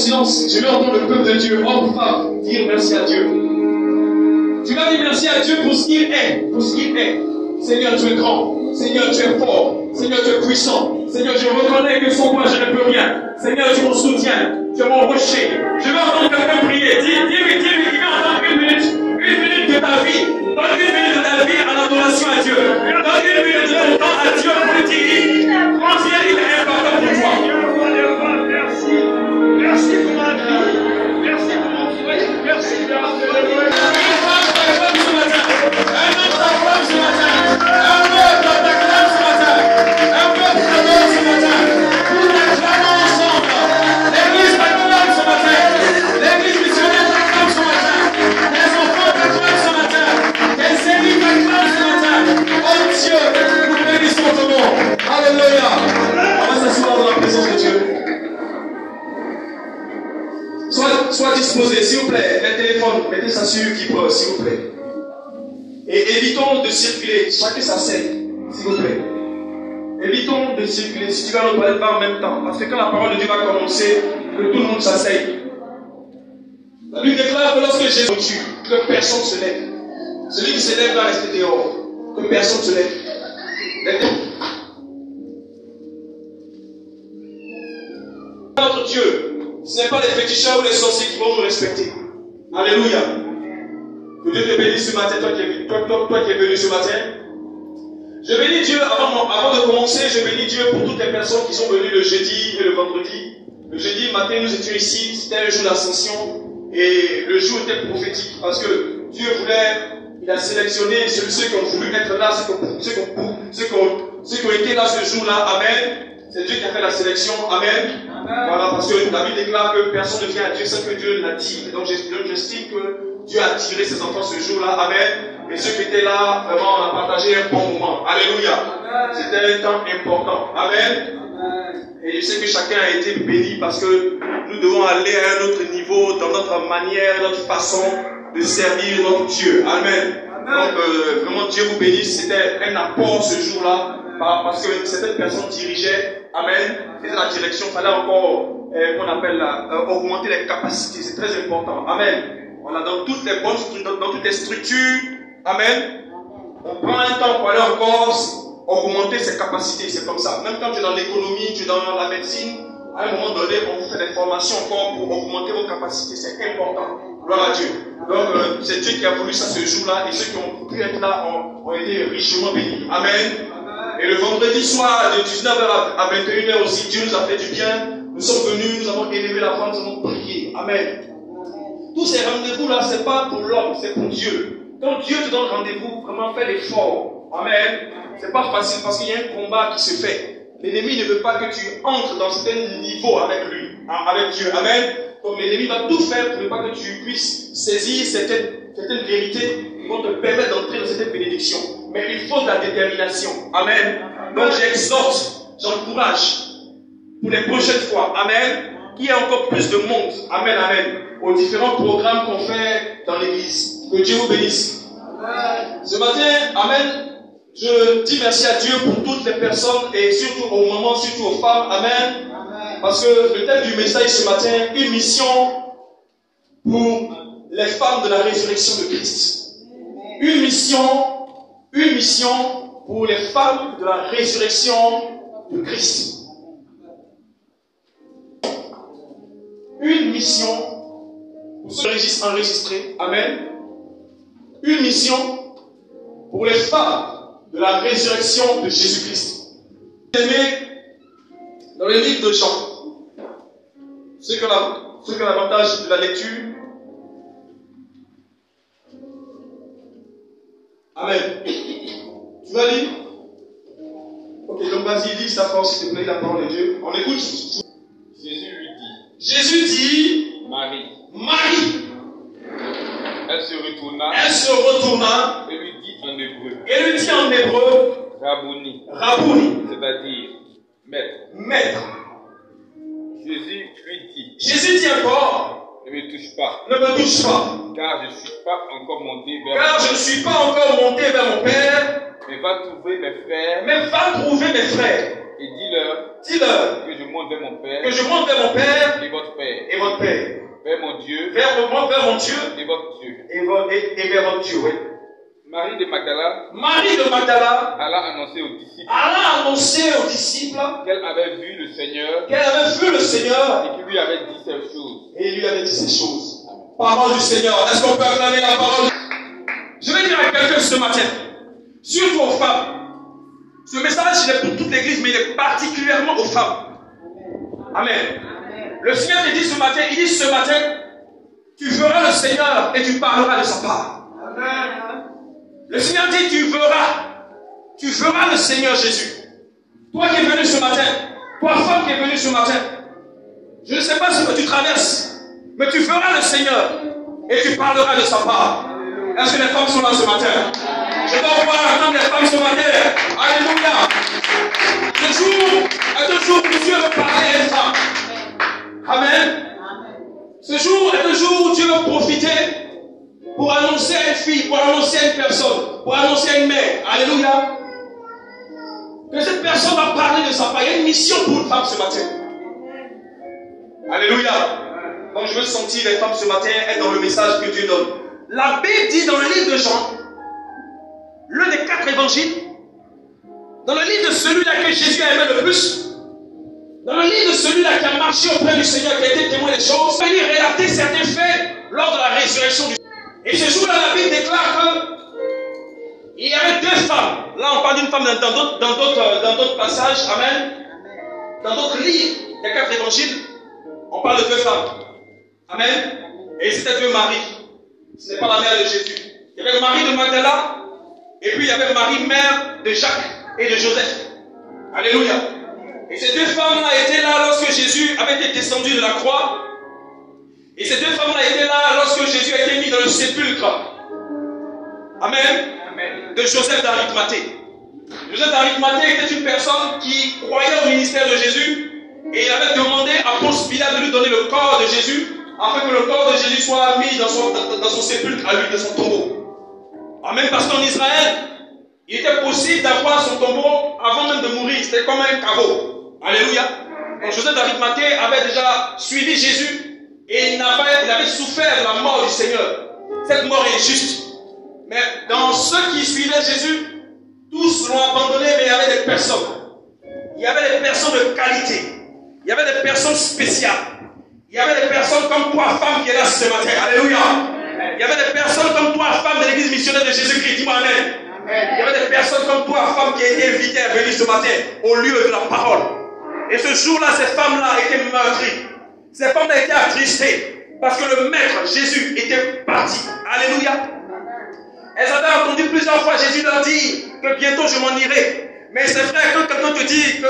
silence, je vais entendre le peuple de Dieu, homme, femme, dire merci à Dieu. Tu vas dire merci à Dieu pour ce qu'il est, pour ce qu'il est. Seigneur, tu es grand. Seigneur, tu es fort. Seigneur, tu es puissant. Seigneur, je reconnais que sans toi, je ne peux rien. Seigneur, tu es mon soutien. Tu es mon rocher. Je vais entendre quelqu'un prier. Dis-lui, il va entendre une minute de ta vie. Donne une minute de ta vie à l'adoration à Dieu. Donne une minute de ton temps à Dieu pour le dire. Combien il est important pour toi. Merci. Merci pour ma vie. Merci pour mon frère. Merci pour ma Sois disposé, s'il vous plaît, les téléphones, mettez ça sur Keeper, s'il vous plaît. Et évitons de circuler, chacun s'asseye, s'il vous plaît. Évitons de circuler, si tu vas nous parler pas en même temps, parce que quand la parole de Dieu va commencer, que tout le monde s'asseye. La Bible déclare que lorsque Jésus tue, que personne ne se lève. Celui qui se lève va rester dehors, que personne ne se lève. Notre Dieu, ce n'est pas les féticheurs ou les sorciers qui vont nous respecter. Alléluia. Que Dieu te bénisse ce matin, toi qui es venu ce matin. Je bénis Dieu, avant de commencer, je bénis Dieu pour toutes les personnes qui sont venues le jeudi et le vendredi. Le jeudi matin, nous étions ici, c'était le jour d'ascension. Et le jour était prophétique parce que Dieu il a sélectionné ceux qui ont voulu être là, ceux qui ont été là ce jour-là. Amen. C'est Dieu qui a fait la sélection. Amen. Voilà, parce que la Bible déclare que personne ne vient à Dieu sans que Dieu l'attire. Donc j'estime que Dieu a attiré ses enfants ce jour-là. Amen. Et ceux qui étaient là, vraiment, on a partagé un bon moment. Alléluia. C'était un temps important. Amen. Et je sais que chacun a été béni parce que nous devons aller à un autre niveau dans notre manière, notre façon de servir notre Dieu. Amen. Donc vraiment Dieu vous bénisse. C'était un apport ce jour-là parce que certaines personnes dirigeaient. Amen. Faisaient la direction. Il fallait encore qu'on appelle augmenter les capacités. C'est très important. Amen. Voilà, dans toutes les bonnes, dans toutes les structures. Amen. On prend un temps pour aller encore augmenter ses capacités, c'est comme ça. Même quand tu es dans l'économie, tu es dans la médecine, à un moment donné, on vous fait des formations encore pour augmenter vos capacités. C'est important. Gloire à Dieu. Donc, c'est Dieu qui a voulu ça ce jour-là et ceux qui ont pu être là ont été richement bénis. Amen. Et le vendredi soir, de 19h à 21h aussi, Dieu nous a fait du bien. Nous sommes venus, nous avons élevé la voix, nous avons prié. Amen. Tous ces rendez-vous-là, c'est pas pour l'homme, c'est pour Dieu. Quand Dieu te donne rendez-vous, vraiment fais l'effort. Amen. C'est pas facile parce qu'il y a un combat qui se fait. L'ennemi ne veut pas que tu entres dans certains niveaux avec lui, avec Dieu. Amen. Donc l'ennemi va tout faire pour ne pas que tu puisses saisir certaines vérités qui vont te permettre d'entrer dans certaines bénédictions. Mais il faut de la détermination. Amen. Donc j'exhorte, j'encourage pour les prochaines fois. Amen. Qu'il y ait encore plus de monde. Amen, amen. Aux différents programmes qu'on fait dans l'église. Que Dieu vous bénisse. Amen. Ce matin, amen. Je dis merci à Dieu pour toutes les personnes et surtout aux mamans, surtout aux femmes. Amen. Amen. Parce que le thème du message ce matin, une mission pour les femmes de la résurrection de Christ. Une mission pour les femmes de la résurrection de Christ. Une mission pour ceux qui sont enregistrés. Amen. Une mission pour les femmes de la résurrection de Jésus-Christ. Dans le livre de Jean, ceux qui ont l'avantage de la lecture. Amen. Tu vas lire? Ok, donc vas-y, lis ça fort, s'il te plaît, la parole de Dieu. On écoute. Jésus dit, Marie. Elle se retourna et lui dit en hébreu, Rabouni, c'est-à-dire maître. Jésus dit encore, ne me touche pas, car je ne suis pas encore monté vers mon Père, mais va trouver mes frères, et et dis-leur que je monte vers mon Père et et votre Père. et votre Père. Vers mon Dieu Vers mon Dieu et votre Dieu. et vers votre Dieu. Oui. Marie de Magdala Marie de Magdala alla annoncer aux disciples alla annoncer aux disciples qu'elle avait vu le Seigneur qu'elle avait vu le Seigneur et qu'il lui avait dit ces choses. et il lui avait dit ces choses. Parole du Seigneur. Est-ce qu'on peut acclamer la parole? Je vais dire à quelqu'un ce matin, surtout aux femmes. Ce message, il est pour toute l'église, mais il est particulièrement aux femmes. Amen. Le Seigneur te dit ce matin, il dit ce matin, tu verras le Seigneur et tu parleras de sa part. Amen. Le Seigneur dit, tu verras le Seigneur Jésus. Toi qui es venu ce matin, toi femme qui es venue ce matin, je ne sais pas ce que tu traverses, mais tu verras le Seigneur et tu parleras de sa part. Est-ce que les femmes sont là ce matin? Je dois voir entendre les femmes ce matin. Alléluia. Ce jour est un jour où Dieu veut parler à une femme. Amen. Ce jour est un jour où Dieu veut profiter pour annoncer à une fille, pour annoncer à une personne, pour annoncer à une mère. Alléluia. Que cette personne va parler de sa part. Il y a une mission pour une femme ce matin. Alléluia. Donc je veux sentir les femmes ce matin être dans le message que Dieu donne. La Bible dit dans le livre de Jean, l'un des 4 évangiles, dans le livre de celui-là que Jésus a aimé le plus, dans le livre de celui-là qui a marché auprès du Seigneur, qui a été témoin des choses, il a relaté certains faits lors de la résurrection du Seigneur. Et ce jour-là, la Bible déclare qu'il y avait 2 femmes. Là, on parle d'une femme dans d'autres passages, amen. Dans d'autres livres, des 4 évangiles, on parle de 2 femmes. Amen. Et c'était 2 maris. Ce n'est pas la mère de Jésus. Il y avait Marie de Magdala, et puis il y avait Marie, mère de Jacques et de Joseph. Alléluia. Et ces 2 femmes-là étaient là lorsque Jésus avait été descendu de la croix. Et ces 2 femmes-là étaient là lorsque Jésus a été mis dans le sépulcre. Amen. Amen. De Joseph d'Arimathée. Joseph d'Arimathée était une personne qui croyait au ministère de Jésus. Et il avait demandé à Ponce Pilate de lui donner le corps de Jésus, afin que le corps de Jésus soit mis dans son sépulcre à lui, de son tombeau. Amen. Parce qu'en Israël, il était possible d'avoir son tombeau avant même de mourir. C'était comme un caveau. Alléluia. Donc Joseph d'Arimathée avait déjà suivi Jésus et il avait souffert de la mort du Seigneur. Cette mort est injuste. Mais dans ceux qui suivaient Jésus, tous l'ont abandonné, mais il y avait des personnes. Il y avait des personnes de qualité. Il y avait des personnes spéciales. Il y avait des personnes comme toi, femme, qui est là ce matin. Alléluia. Il y avait des personnes comme toi, femme de l'église missionnaire de Jésus-Christ. Dis-moi amen. Il y avait des personnes comme toi, femme, qui a été invitée à venir ce matin au lieu de la parole. Et ce jour-là, ces femmes-là étaient meurtries. Ces femmes-là étaient attristées parce que le Maître Jésus était parti. Alléluia. Elles avaient entendu plusieurs fois Jésus leur dire que bientôt je m'en irai. Mais c'est vrai que quand quelqu'un te dit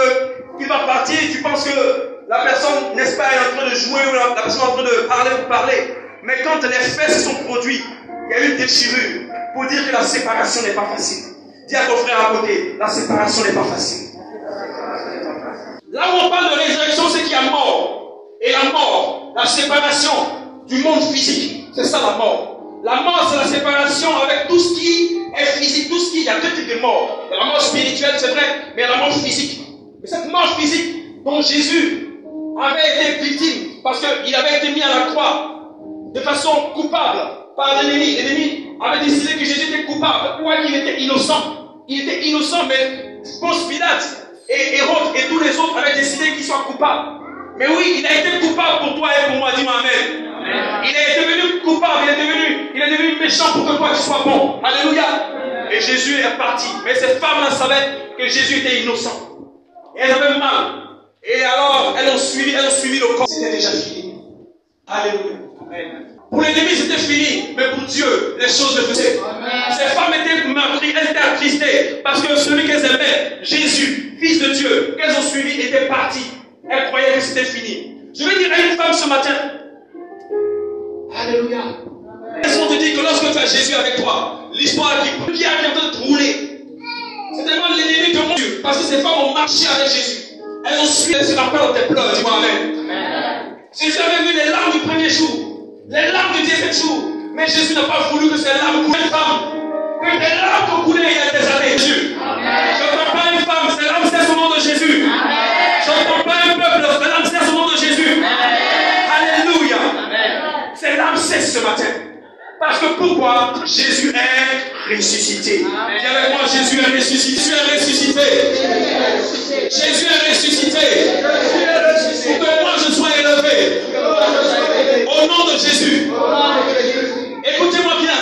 qu'il va partir, tu penses que la personne, n'est-ce pas, est en train de jouer ou la personne est en train de parler pour parler. Mais quand les faits se sont produits, il y a eu une déchirure pour dire que la séparation n'est pas facile. Dis à ton frère à côté, la séparation n'est pas facile. Là où on parle de résurrection, c'est qu'il y a mort. Et la mort, la séparation du monde physique, c'est ça la mort. La mort, c'est la séparation avec tout ce qui est physique, tout ce qui... Il y a 2 types de mort. Il y a la mort spirituelle, c'est vrai, mais il y a la mort physique. Mais cette mort physique dont Jésus avait été victime, parce qu'il avait été mis à la croix de façon coupable par l'ennemi. L'ennemi avait décidé que Jésus était coupable. Pourquoi qu'il était innocent? Il était innocent, mais Ponce Pilate et Hérode et tous les autres avaient décidé qu'il soit coupable. Mais oui, il a été coupable pour toi et pour moi. Dis-moi amen. Il est devenu coupable, il est devenu méchant pour que toi tu sois bon. Alléluia. Et Jésus est parti. Mais ces femmes-là savaient que Jésus était innocent. Et elles avaient mal. Et alors, elles ont suivi le corps. C'était déjà fini. Alléluia. Pour l'ennemi, c'était fini. Mais pour Dieu, les choses se faisaient. Ces femmes étaient meurtries, elles étaient attristées. Parce que celui qu'elles aimaient, Jésus, Fils de Dieu, qu'elles ont suivi, était parti. Elles croyaient que c'était fini. Je vais dire à une femme ce matin, alléluia. Est-ce qu'on te dit que lorsque tu as Jésus avec toi, l'histoire qui a en train de rouler, c'est tellement l'ennemi que mon Dieu. Parce que ces femmes ont marché avec Jésus. Elles ont suivi sur la peur de tes pleurs. Dis-moi amen. Jésus avait vu les larmes du premier jour, les larmes du deuxième jour. Mais Jésus n'a pas voulu que ces larmes coulent. Une femme, que des larmes ont coulé il y a des années. Jésus. Je ne prends pas une femme, ces larmes c'est au nom de Jésus. Je ne prends pas un peuple, ces larmes c'est au nom de Jésus. ressuscité. Dis avec moi, Jésus est ressuscité. Jésus est ressuscité. Jésus est ressuscité. Pour que moi je sois élevé. Au nom de Jésus. Écoutez-moi bien.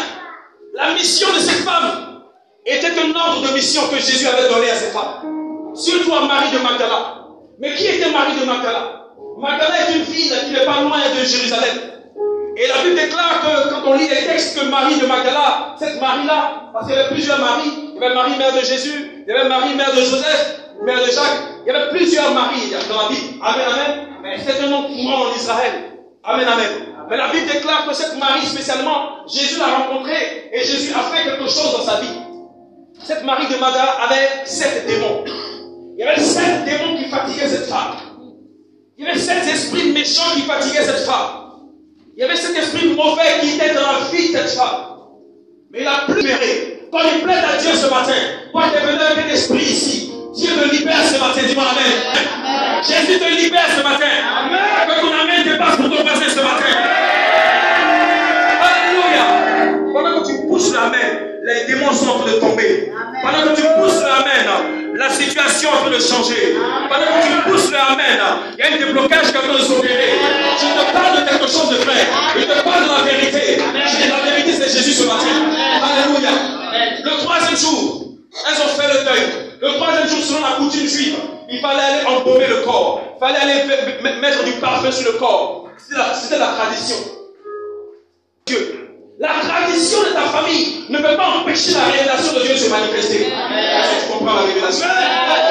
La mission de cette femme était un ordre de mission que Jésus avait donné à cette femme. Surtout à Marie de Magdala. Mais qui était Marie de Magdala? Magdala est une ville qui n'est pas loin de Jérusalem. Et la Bible déclare que quand on lit les textes que Marie de Magdala, cette Marie-là, parce qu'il y avait plusieurs Maries, il y avait Marie, mère de Jésus, il y avait Marie, mère de Joseph, mère de Jacques, il y avait plusieurs Maries dans la Bible. Amen, amen. C'est un nom courant en Israël. Amen, amen. Mais la Bible déclare que cette Marie spécialement, Jésus l'a rencontrée et Jésus a fait quelque chose dans sa vie. Cette Marie de Magdala avait 7 démons. Il y avait 7 démons qui fatiguaient cette femme. Il y avait 7 esprits méchants qui fatiguaient cette femme. Il y avait cet esprit mauvais qui était dans la vie de cette femme. Mais il a plus mérité. Quand il plaide à Dieu ce matin, quand tu es venu avec un esprit ici, Dieu te libère ce matin. Dis-moi amen. Jésus te libère ce matin. Amen. Que ton amen dépasse pour ton voisin ce matin. Alléluia. Pendant que tu pousses l'amen, les démons sont en train de tomber. Pendant que tu pousses l'amen, la situation est en train de changer. Pendant que tu pousses l'amen, il y a un déblocage qui est en train de s'opérer. Je te parle de quelque chose de vrai. Je te parle de la vérité. La vérité, c'est Jésus ce matin. Alléluia. Le 3e jour, elles ont fait le deuil. Le 3e jour, selon la coutume juive, il fallait aller embaumer le corps. Il fallait aller mettre du parfum sur le corps. C'était la tradition. Dieu. La tradition de ta famille ne peut pas empêcher la révélation de Dieu de se manifester. Est-ce que tu comprends la révélation?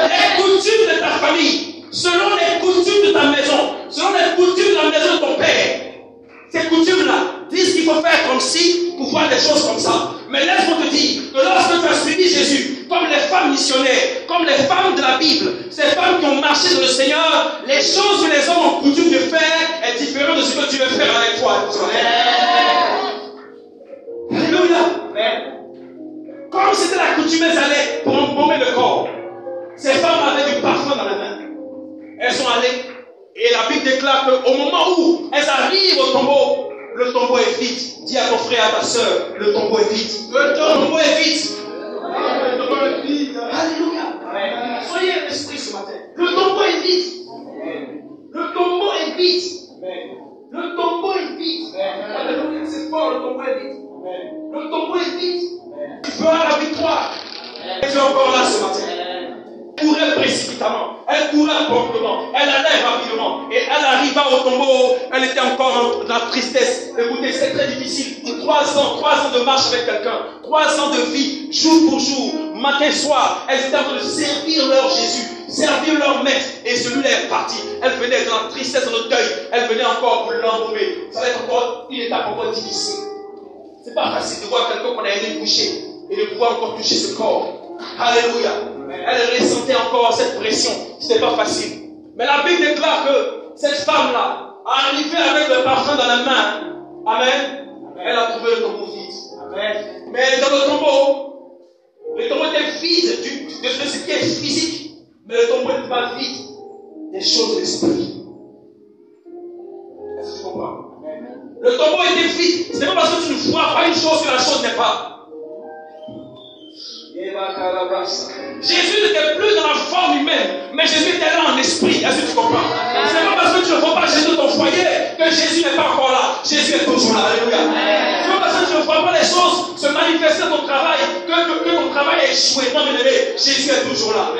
Les coutumes de ta famille, selon les coutumes de ta maison, selon les coutumes de la maison de ton père, ces coutumes-là disent qu'il faut faire comme si pour voir des choses comme ça. Mais laisse-moi te dire que lorsque tu as suivi Jésus, comme les femmes missionnaires, comme les femmes de la Bible, ces femmes qui ont marché dans le Seigneur, les choses que les hommes ont coutume de faire est différent de ce que tu veux faire avec toi. Alléluia. Comme c'était la coutume, elles allaient pour embaumer le corps. Ces femmes avaient du parfum dans la main. Elles sont allées. Et la Bible déclare qu'au moment où elles arrivent au tombeau, le tombeau est vide. Dis à ton frère, à ta soeur, le tombeau est vide. Le tombeau est vide. Le tombeau est vide. Alléluia. Soyez un esprit ce matin. Le tombeau est vide. Le tombeau est vide. Le tombeau est vide. Alléluia. C'est fort, le tombeau est vide. Le tombeau est vide. Tu peux avoir la victoire. Elle est encore là ce matin. Elle courait précipitamment. Elle courait promptement. Elle allait rapidement. Et elle arriva au tombeau. Elle était encore dans la tristesse. Écoutez, c'est très difficile. 3 ans de marche avec quelqu'un. 3 ans de vie, jour pour jour, matin, soir. Elles étaient en train de servir leur Jésus, servir leur maître. Et celui-là est parti. Elle venait dans la tristesse, dans le deuil. Elle venait encore pour l'embaumer. Ça va être encore une étape encore difficile. C'est pas facile de voir quelqu'un qu'on a aimé toucher et de pouvoir encore toucher ce corps. Alléluia. Elle ressentait encore cette pression. C'était pas facile. Mais la Bible déclare que cette femme-là, arrivée avec le parfum dans la main, amen, elle a trouvé le tombeau vide. Amen. Mais dans le tombeau était vide de ce qui est physique, mais le tombeau n'était pas vide des choses de l'esprit. Est-ce que tu comprends? Le tombeau était vide. Ce n'est pas parce que tu ne vois pas une chose que la chose n'est pas. Jésus n'était plus dans la forme humaine, mais Jésus était là en esprit. Est-ce que tu comprends? Ce n'est pas parce que tu ne vois pas Jésus dans ton foyer que Jésus n'est pas encore là. Jésus est toujours là. Alléluia. Ce n'est pas parce que tu ne vois pas les choses se manifester dans ton travail que ton travail a échoué. Non, bien aimé, Jésus est toujours là.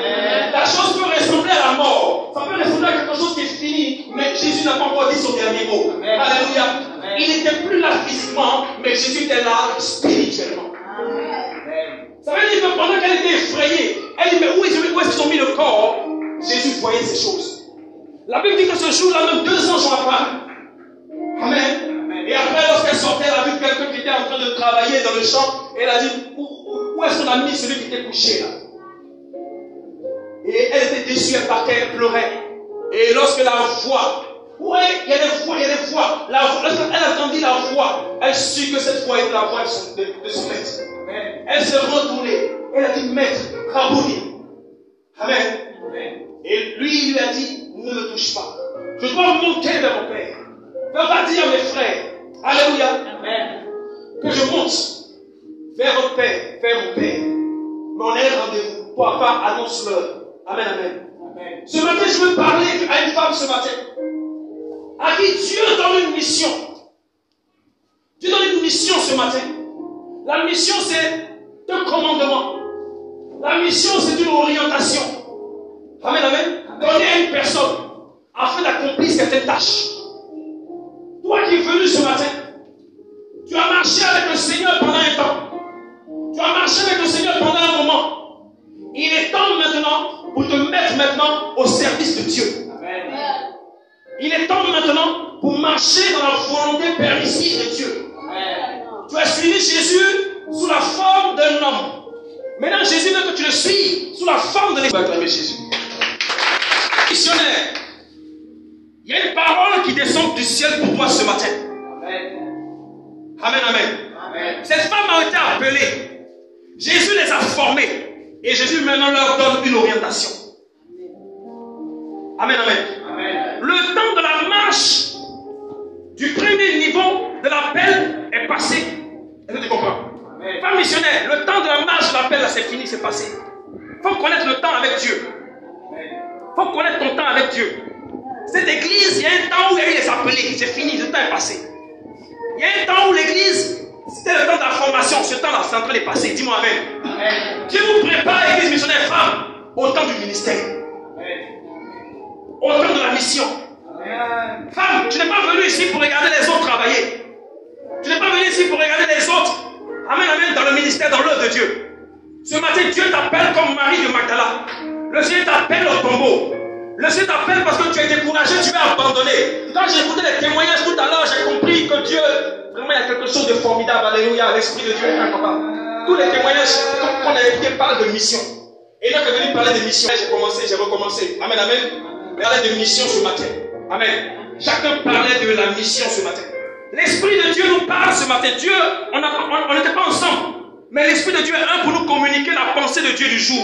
La chose peut ressembler à la mort. Ça peut ressembler à quelque chose qui est fini, mais Jésus n'a pas encore dit son dernier mot. Alléluia. Il n'était plus là physiquement, mais Jésus était là spirituellement. Ça veut dire que pendant qu'elle était effrayée, elle dit, mais où est-ce qu'ils ont mis le corps? Jésus voyait ces choses. La Bible dit que ce jour-là, même 2 anges ont apparu. Amen. Et après, lorsqu'elle sortait, elle a vu quelqu'un qui était en train de travailler dans le champ. Et elle a dit, où est-ce qu'on a mis celui qui était couché là? Et elle était déçue, elle partait, elle pleurait. Et lorsque la voix, il y a des voix. Lorsqu'elle entendit la voix, elle sut que cette voix était la voix de son maître. Elle s'est retournée. Elle a dit, maître, Rabouni. Amen. Et lui a dit, ne me touche pas. Je dois monter vers mon Père. Ne va pas dire à mes frères, alléluia, que je monte vers votre père, vers mon père. Mais on est rendez-vous. Papa, annonce-leur. Amen, amen. Ce matin, je veux parler à une femme ce matin, à qui Dieu donne une mission. Dieu donne une mission ce matin. La mission, c'est un commandement. La mission, c'est une orientation. Amen, amen. Donner à une personne afin d'accomplir certaines tâches. Toi qui es venu ce matin, tu as marché avec le Seigneur pendant un temps. Tu as marché avec le Seigneur pendant un moment. Il est temps maintenant pour te mettre maintenant au service de Dieu. Amen. Il est temps maintenant pour marcher dans la volonté permissive de Dieu. Amen. Tu as suivi Jésus sous la forme d'un homme. Maintenant, Jésus veut que tu le suives sous la forme de l'Esprit. Jésus. Missionnaire, il y a une parole qui descend du ciel pour toi ce matin. Amen. Amen, amen. Amen. Cette femme a été appelée. Jésus les a formés. Et Jésus maintenant leur donne une orientation. Amen, amen. Amen. Le temps de la marche du premier niveau de l'appel est passé. Est-ce que tu comprends? Amen. Femme missionnaire, le temps de la marche de l'appel, c'est fini, c'est passé. Il faut connaître le temps avec Dieu. Il faut connaître ton temps avec Dieu. Cette église, il y a un temps où il y a eu les appelés. C'est fini, le temps est passé. Il y a un temps où l'église, c'était le temps de la formation. Ce temps-là, c'est en train de passer. Dis-moi amen. Amen. Dieu vous prépare, l'église missionnaire femme, au temps du ministère. Amen. Au temps de la mission. Amen. Femme, tu n'es pas venu ici pour regarder les autres travailler. Tu n'es pas venu ici pour regarder les autres. Amen, amen, dans le ministère, dans l'œuvre de Dieu. Ce matin, Dieu t'appelle comme Marie de Magdala. Le Seigneur t'appelle au tombeau. Le Seigneur t'appelle parce que tu es découragé, tu vas abandonner. Quand j'ai écouté les témoignages tout à l'heure, j'ai compris que Dieu, vraiment, il y a quelque chose de formidable. Alléluia, l'Esprit de Dieu est incroyable. Tous les témoignages qu'on a écoutés parlent de mission. Et là, quand je venu parler de mission, j'ai commencé, j'ai recommencé. Amen, amen. Parler de mission ce matin. Amen. Chacun parlait de la mission ce matin. L'Esprit de Dieu nous parle ce matin. Dieu, on n'était pas ensemble. Mais l'Esprit de Dieu est un pour nous communiquer la pensée de Dieu du jour.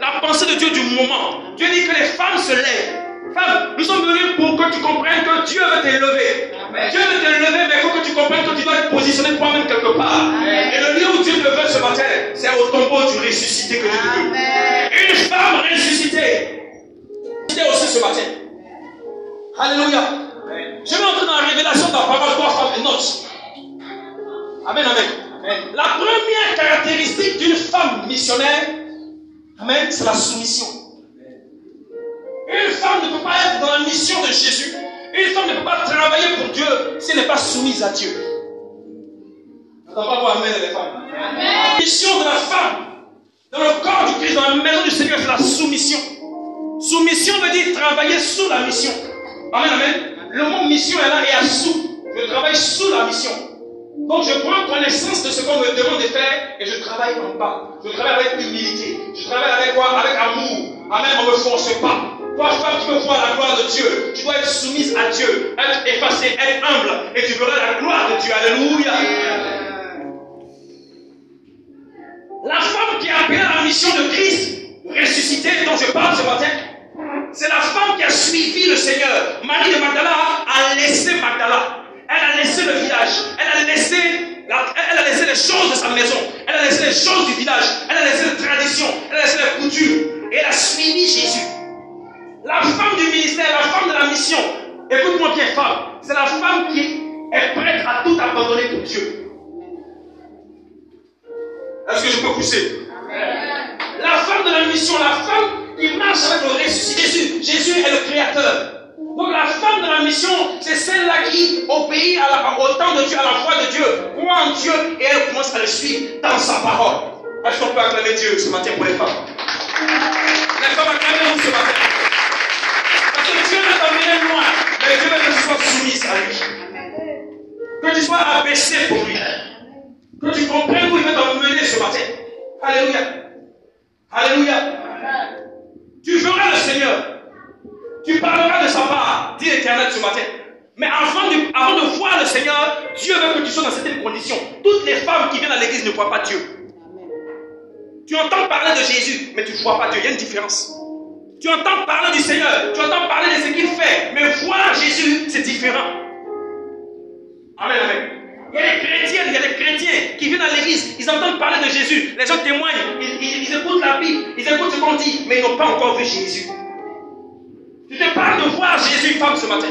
La pensée de Dieu du moment. Dieu dit que les femmes se lèvent. Femmes, nous sommes venus pour que tu comprennes que Dieu veut t'élever. Dieu veut t'élever, mais il faut que tu comprennes que tu dois être positionné toi-même quelque part. Amen. Et le lieu où Dieu te veut ce matin, c'est au tombeau du ressuscité que Dieu te veut. Une femme ressuscitée. C'était aussi ce matin. Alléluia. Je vais entrer dans la révélation de la parole. Toi, femme, et note. Amen, amen. La première caractéristique d'une femme missionnaire, amen, c'est la soumission. Une femme ne peut pas être dans la mission de Jésus. Une femme ne peut pas travailler pour Dieu si elle n'est pas soumise à Dieu. On ne va pas voir amen les femmes. Amen. La mission de la femme dans le corps du Christ, dans la maison du Seigneur, c'est la soumission. Soumission veut dire travailler sous la mission. Amen, amen. Le mot mission est là et à sous. Je travaille sous la mission. Donc je prends connaissance de ce qu'on me demande de faire et je travaille en bas. Je travaille avec humilité. Je travaille avec quoi? Avec amour. Amen, on ne me force pas. Toi, femme, tu veux voir la gloire de Dieu. Tu dois être soumise à Dieu, être effacée, être humble. Et tu verras la gloire de Dieu. Alléluia. La femme qui a appelé à la mission de Christ, ressuscité, dont je parle ce matin, c'est la femme qui a suivi le Seigneur. Marie de Magdala a laissé Magdala. Elle a laissé le village. Elle a laissé les choses de sa maison. Elle a laissé les choses du village. Elle a laissé les traditions. Elle a laissé les coutumes. Et elle a suivi Jésus. La femme du ministère, la femme de la mission. Écoute-moi bien, femme. C'est la femme qui est prête à tout abandonner pour Dieu. Est-ce que je peux pousser? La femme de la mission, la femme qui marche avec le ressuscité. Jésus est le créateur. Donc la femme de la mission, c'est celle-là qui obéit au temps de Dieu, à la foi de Dieu, croit en Dieu et elle commence à le suivre dans sa parole. Est-ce qu'on peut acclamer Dieu ce matin pour les femmes? Les femmes, acclamez-vous ce matin. Parce que Dieu va t'emmener loin, mais Dieu veut que tu sois soumise à lui. Que tu sois abaissé pour lui. Que tu comprennes où il veut t'emmener ce matin. Alléluia. Alléluia. Tu verras le Seigneur. Tu parleras de sa part, dit l'Éternel ce matin. Mais avant de voir le Seigneur, Dieu veut que tu sois dans certaines conditions. Toutes les femmes qui viennent à l'église ne voient pas Dieu. Tu entends parler de Jésus, mais tu ne vois pas Dieu. Il y a une différence. Tu entends parler du Seigneur, tu entends parler de ce qu'il fait, mais voir Jésus, c'est différent. Amen, amen. Il y a des chrétiens qui viennent à l'église, ils entendent parler de Jésus, les gens témoignent, ils écoutent la Bible, ils écoutent ce qu'on dit, mais ils n'ont pas encore vu Jésus. Je te parle de voir Jésus, femme, ce matin.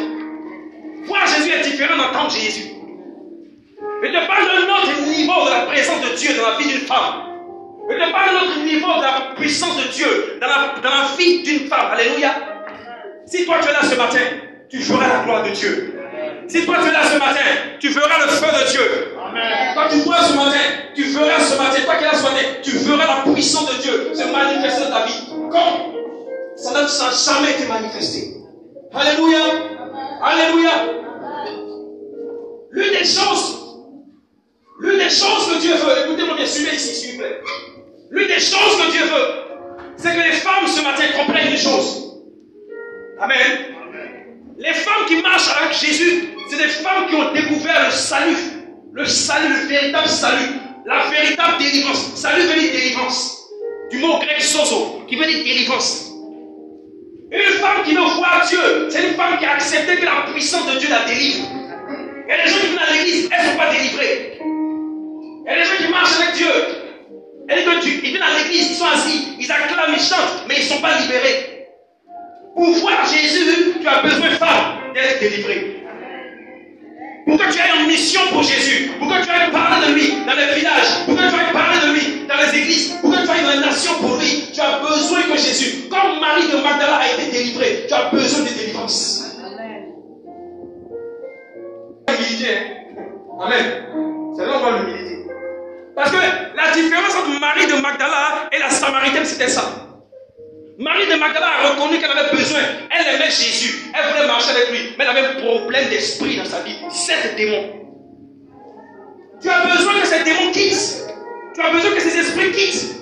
Voir Jésus est différent d'entendre Jésus. Je te parle d'un autre niveau de la présence de Dieu dans la vie d'une femme. Je te parle d'un autre niveau de la puissance de Dieu dans la vie d'une femme. Alléluia. Si toi tu es là ce matin, tu feras la gloire de Dieu. Si toi tu es là ce matin, tu feras le feu de Dieu. Amen. Quand tu vois ce matin, tu feras ce matin. Toi qui es là ce matin, tu feras la puissance de Dieu se manifester dans ta vie. Comme ça n'a jamais été manifesté. Alléluia. Alléluia. L'une des choses que Dieu veut, écoutez-moi bien, suivez ici, s'il vous plaît. L'une des choses que Dieu veut, c'est que les femmes ce matin comprennent une chose. Amen. Les femmes qui marchent avec Jésus, c'est des femmes qui ont découvert le salut, le véritable salut, la véritable délivrance. Salut veut dire délivrance. Du mot grec sozo, qui veut dire délivrance. Une femme qui veut voir Dieu, c'est une femme qui a accepté que la puissance de Dieu la délivre. Et les gens qui viennent à l'église, elles ne sont pas délivrées. Et les gens qui marchent avec Dieu, ils viennent à l'église, ils sont assis, ils acclament, ils chantent, mais ils ne sont pas libérés. Pour voir Jésus, tu as besoin, femme, d'être délivrée. Pour que tu aies une mission pour Jésus, pour que tu ailles parler de lui dans les villages, pour que tu ailles parler de lui dans les églises, pour que tu ailles dans les nations pour lui, tu as besoin que Jésus, comme Marie de Magdala a été délivrée, tu as besoin de délivrance. Amen. C'est là qu'on voit l'humilité. Parce que la différence entre Marie de Magdala et la Samaritaine, c'était ça. Marie de Magdala a reconnu qu'elle avait besoin. Elle aimait Jésus. Elle voulait marcher avec lui. Mais elle avait un problème d'esprit dans sa vie. 7 démons. Tu as besoin que ces démons quittent. Tu as besoin que ces esprits quittent.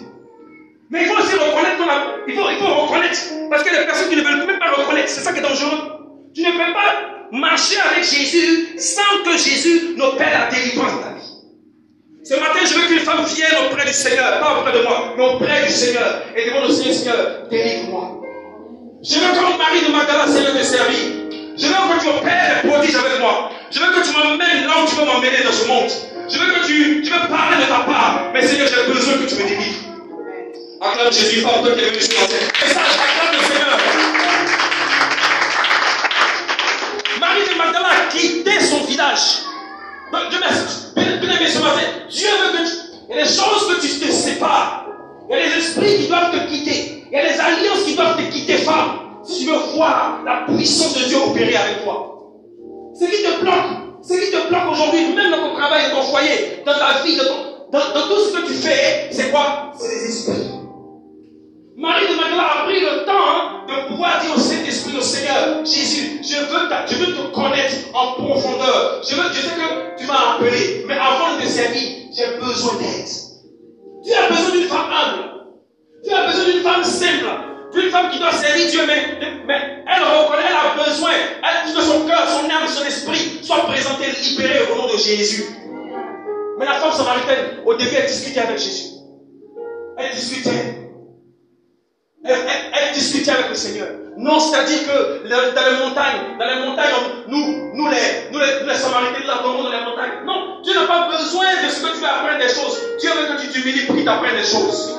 Mais il faut aussi reconnaître il faut reconnaître. Parce que les personnes qui ne veulent même pas reconnaître, c'est ça qui est dangereux. Tu ne peux pas marcher avec Jésus sans que Jésus n'opère la délivrance dans ta vie. Ce matin, je veux qu'une femme vienne auprès du Seigneur, pas auprès de moi, mais auprès du Seigneur, et demande au Seigneur, délivre-moi. Je veux comme Marie de Magdala, Seigneur, te servir. Je veux que tu opères les prodiges avec moi. Je veux que tu m'emmènes là où tu veux m'emmener dans ce monde. Je veux que tu veux parler de ta part. Mais Seigneur, j'ai besoin que tu me délivres. Acclame Jésus, femme, toi qui es venu ce matin. Et ça, acclame le Seigneur. Marie de Magdala a quitté son village. Dieu merci. Bien aimé ce matin, Dieu veut que il y a des choses que tu te sépares. Il y a des esprits qui doivent te quitter. Il y a des alliances qui doivent te quitter, femme. Si tu veux voir la puissance de Dieu opérer avec toi. Ce qui te bloque aujourd'hui, même dans ton travail, dans ton foyer, dans ta vie, dans tout ce que tu fais, c'est quoi? C'est les esprits. Marie de Magdala a pris le temps de pouvoir dire au Saint-Esprit, au Seigneur, Jésus, je veux te connaître en profondeur. Je sais que tu m'as appelé, mais avant de te servir, j'ai besoin d'aide. Tu as besoin d'une femme humble. Tu as besoin d'une femme simple. D'une femme qui doit servir Dieu, mais elle reconnaît, elle a besoin que son cœur, son âme, son esprit soient présentés, libérés au nom de Jésus. Mais la femme samaritaine, au début, elle discutait avec Jésus. Elle discutait. Elle discutait avec le Seigneur. Non, c'est-à-dire que dans les montagnes, nous les Samaritains, nous attendons dans les montagnes. Non, Dieu n'a pas besoin de ce que tu vas apprendre des choses. Dieu veut que tu t'humilies pour qu'il t'apprenne des choses.